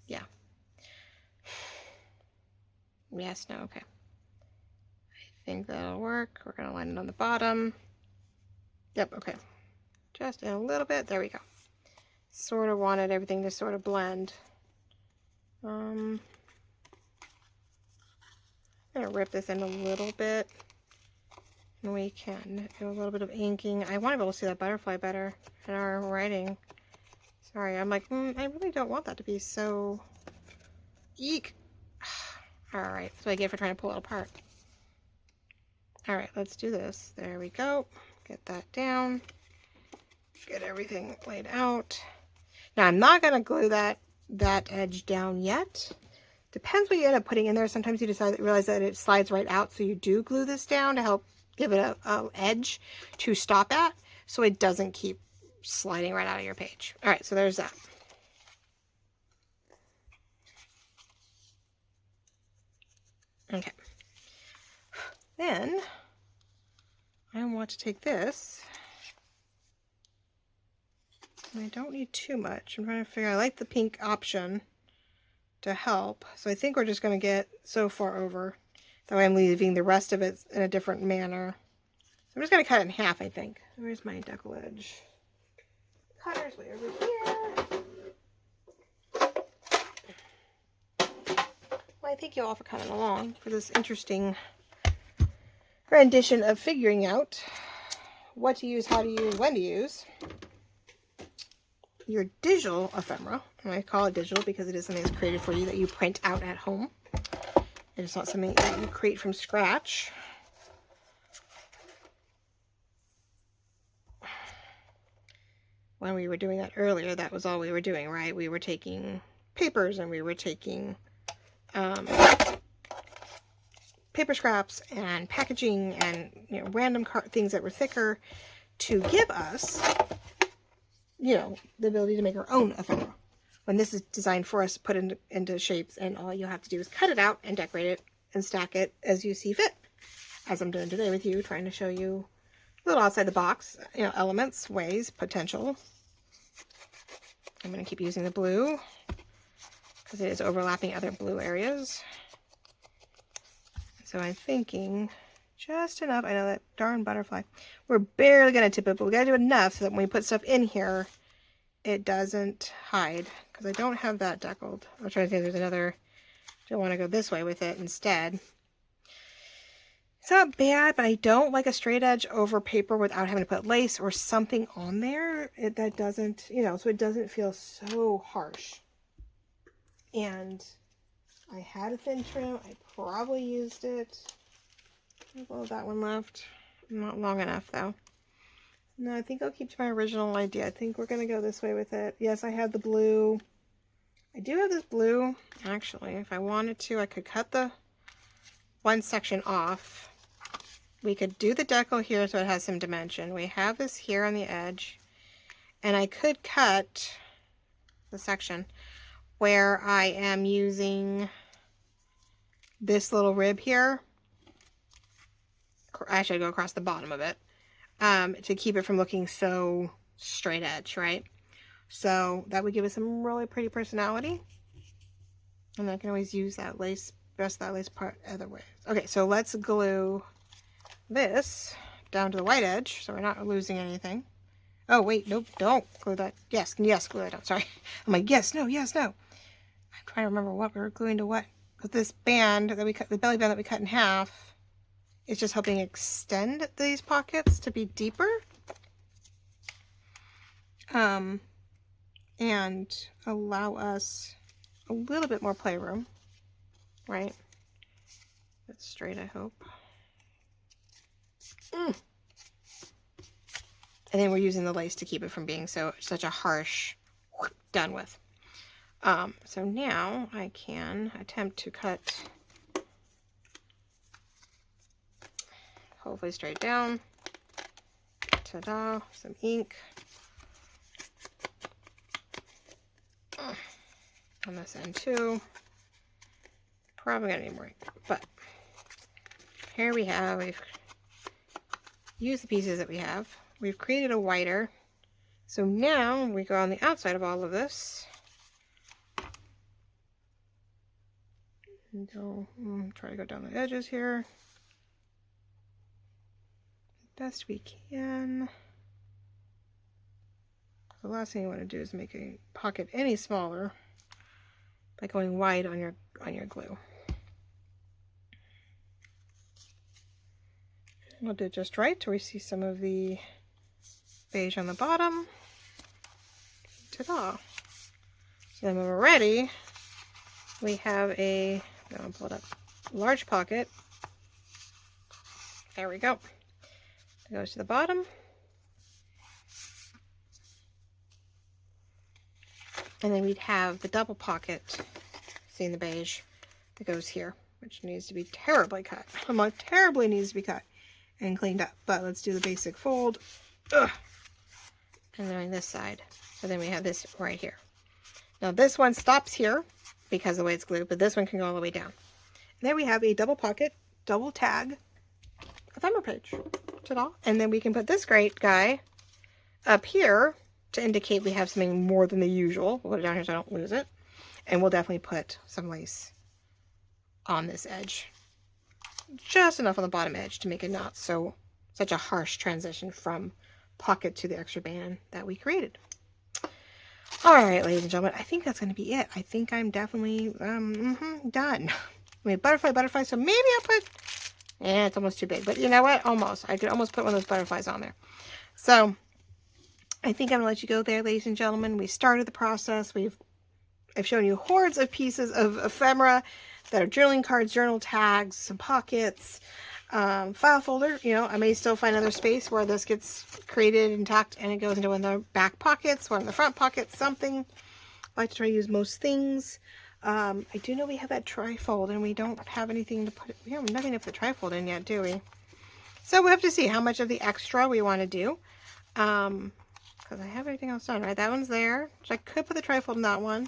yeah. Yes, no, okay. I think that'll work. We're going to line it on the bottom. Yep, okay. Just in a little bit. There we go. Sort of wanted everything to sort of blend. I'm going to rip this in a little bit. And we can do a little bit of inking. I want to be able to see that butterfly better in our writing. Sorry, I'm like, I really don't want that to be so... Eek! Alright, so I get for trying to pull it apart. Alright, let's do this. There we go. Get that down. Get everything laid out. Now, I'm not going to glue that edge down yet. Depends what you end up putting in there. Sometimes you realize that it slides right out, so you do glue this down to help give it a edge to stop at, so it doesn't keep sliding right out of your page. All right, so there's that. Okay. Then I want to take this. I don't need too much. I'm trying to figure, I like the pink option to help. So I think we're just going to get so far over. That way I'm leaving the rest of it in a different manner. So I'm just going to cut it in half, I think. Where's my decal edge? Cutter's way over here. Well, I thank you all for coming along for this interesting rendition of figuring out what to use, how to use, when to use your digital ephemera. And I call it digital because it is something that's created for you that you print out at home. It's not something that you create from scratch. When we were doing that earlier, that was all we were doing, right? We were taking papers and we were taking paper scraps and packaging and random things that were thicker to give us the ability to make our own ephemera. When this is designed for us to put into shapes, and all you have to do is cut it out and decorate it and stack it as you see fit. As I'm doing today with you, trying to show you a little outside the box, elements, ways, potential. I'm going to keep using the blue because it is overlapping other blue areas. So I'm thinking just enough. I know that darn butterfly. We're barely going to tip it, but we got to do enough so that when we put stuff in here, it doesn't hide. Because I don't have that deckled. I'm trying to think if there's another. I want to go this way with it instead. It's not bad, but I don't like a straight edge over paper without having to put lace or something on there. That doesn't, so it doesn't feel so harsh. And I had a thin trim. I probably used it. Well, that one left. Not long enough, though. No, I think I'll keep to my original idea. I think we're going to go this way with it. Yes, I have the blue. I do have this blue. Actually, if I wanted to, I could cut the one section off. We could do the decal here so it has some dimension. We have this here on the edge. And I could cut the section where I am using this little rib here. Actually, I go across the bottom of it. To keep it from looking so straight edge, right? So that would give it some really pretty personality. And I can always use that lace, rest of that lace part other ways. Okay, so let's glue this down to the white edge so we're not losing anything. Oh, wait, nope, don't glue that. Yes, glue that down. Sorry. I'm like, yes, no. I'm trying to remember what we were gluing to what. Because this band that we cut, the belly band that we cut in half, it's just helping extend these pockets to be deeper. And allow us a little bit more playroom, right? That's straight, I hope. And then we're using the lace to keep it from being such a harsh done with. So now I can attempt to cut hopefully straight down. Ta-da, some ink. On this end too. Probably gonna need more ink, but here we have, we've used the pieces that we have. We've created a whiter. So now we go on the outside of all of this. And go, try to go down the edges here. Best we can. The last thing you want to do is make a pocket any smaller by going wide on your glue. We'll do it just right till we see some of the beige on the bottom. Ta-da! So then when we're ready, we have a, I'll pull it up, large pocket. There we go. It goes to the bottom. And then we'd have the double pocket, seeing the beige, that goes here, which needs to be terribly cut. Terribly needs to be cut and cleaned up. But let's do the basic fold. Ugh. And then on this side. So then we have this right here. Now this one stops here because of the way it's glued, but this one can go all the way down. And there we have a double pocket, double tag ephemera page. Ta-da. And then we can put this great guy up here to indicate we have something more than the usual. We'll put it down here so I don't lose it. And we'll definitely put some lace on this edge. Just enough on the bottom edge to make it not such a harsh transition from pocket to the extra band that we created. All right, ladies and gentlemen, I think that's going to be it. I think I'm definitely done. I mean, butterfly, so maybe I'll put, it's almost too big, but you know what? Almost. I could almost put one of those butterflies on there. So I think I'm going to let you go there, ladies and gentlemen. We started the process. I've shown you hordes of pieces of ephemera that are journaling cards, journal tags, some pockets, file folder. You know, I may still find another space where this gets created and tacked and it goes into one of the back pockets, one of the front pockets, something. I like to try to use most things. I do know we have that trifold and we don't have anything to put it. We have nothing to put the trifold in yet, do we? So we have to see how much of the extra we want to do. Because I have everything else done, right? That one's there. So I could put the trifold in that one.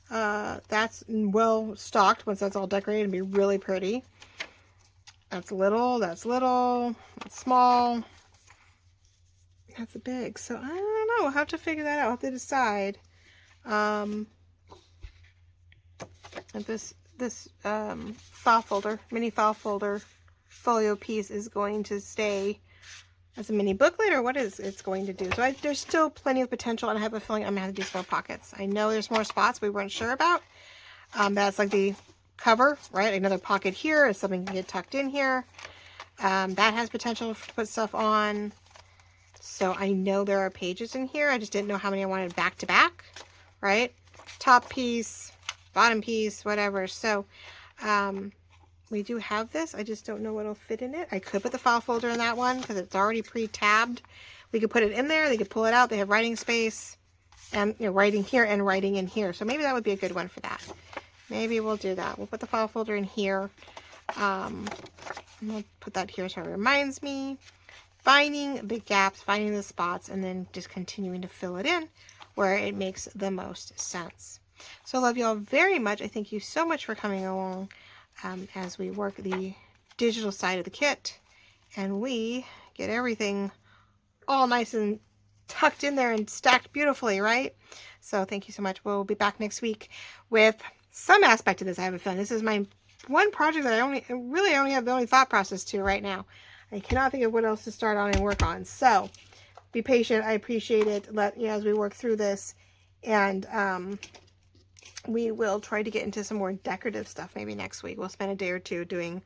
That's well stocked once that's all decorated and be really pretty. That's little, that's small, that's big. So I don't know, we'll have to figure that out. I'll have to decide. And this file folder, mini file folder folio piece is going to stay as a mini booklet, or what is it's going to do. So there's still plenty of potential, and I have a feeling I'm going to have to do some more pockets. I know there's more spots we weren't sure about. That's like the cover, right? Another pocket here is something can get tucked in here. That has potential to put stuff on. So I know there are pages in here. I just didn't know how many I wanted back to back, right? Top piece, bottom piece, whatever. So we do have this. I just don't know what'll fit in it. I could put the file folder in that one because it's already pre-tabbed. We could put it in there. They could pull it out. They have writing space and writing here and writing in here. So maybe that would be a good one for that. Maybe we'll do that. We'll put the file folder in here. And we'll put that here so it reminds me. Finding the gaps, finding the spots, and then just continuing to fill it in where it makes the most sense. So I love you all very much. I thank you so much for coming along as we work the digital side of the kit and we get everything all nice and tucked in there and stacked beautifully, right? So thank you so much. We'll be back next week with some aspect of this. I have a feeling this is my one project that I really only have the only thought process to right now. I cannot think of what else to start on and work on. So be patient. I appreciate it. As we work through this, and we will try to get into some more decorative stuff maybe next week. We'll spend a day or two doing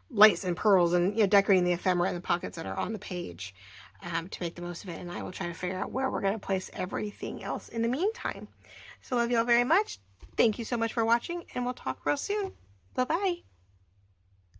lace and pearls and decorating the ephemera and the pockets that are on the page to make the most of it. And I will try to figure out where we're going to place everything else in the meantime. So love you all very much. Thank you so much for watching, and we'll talk real soon. Bye-bye.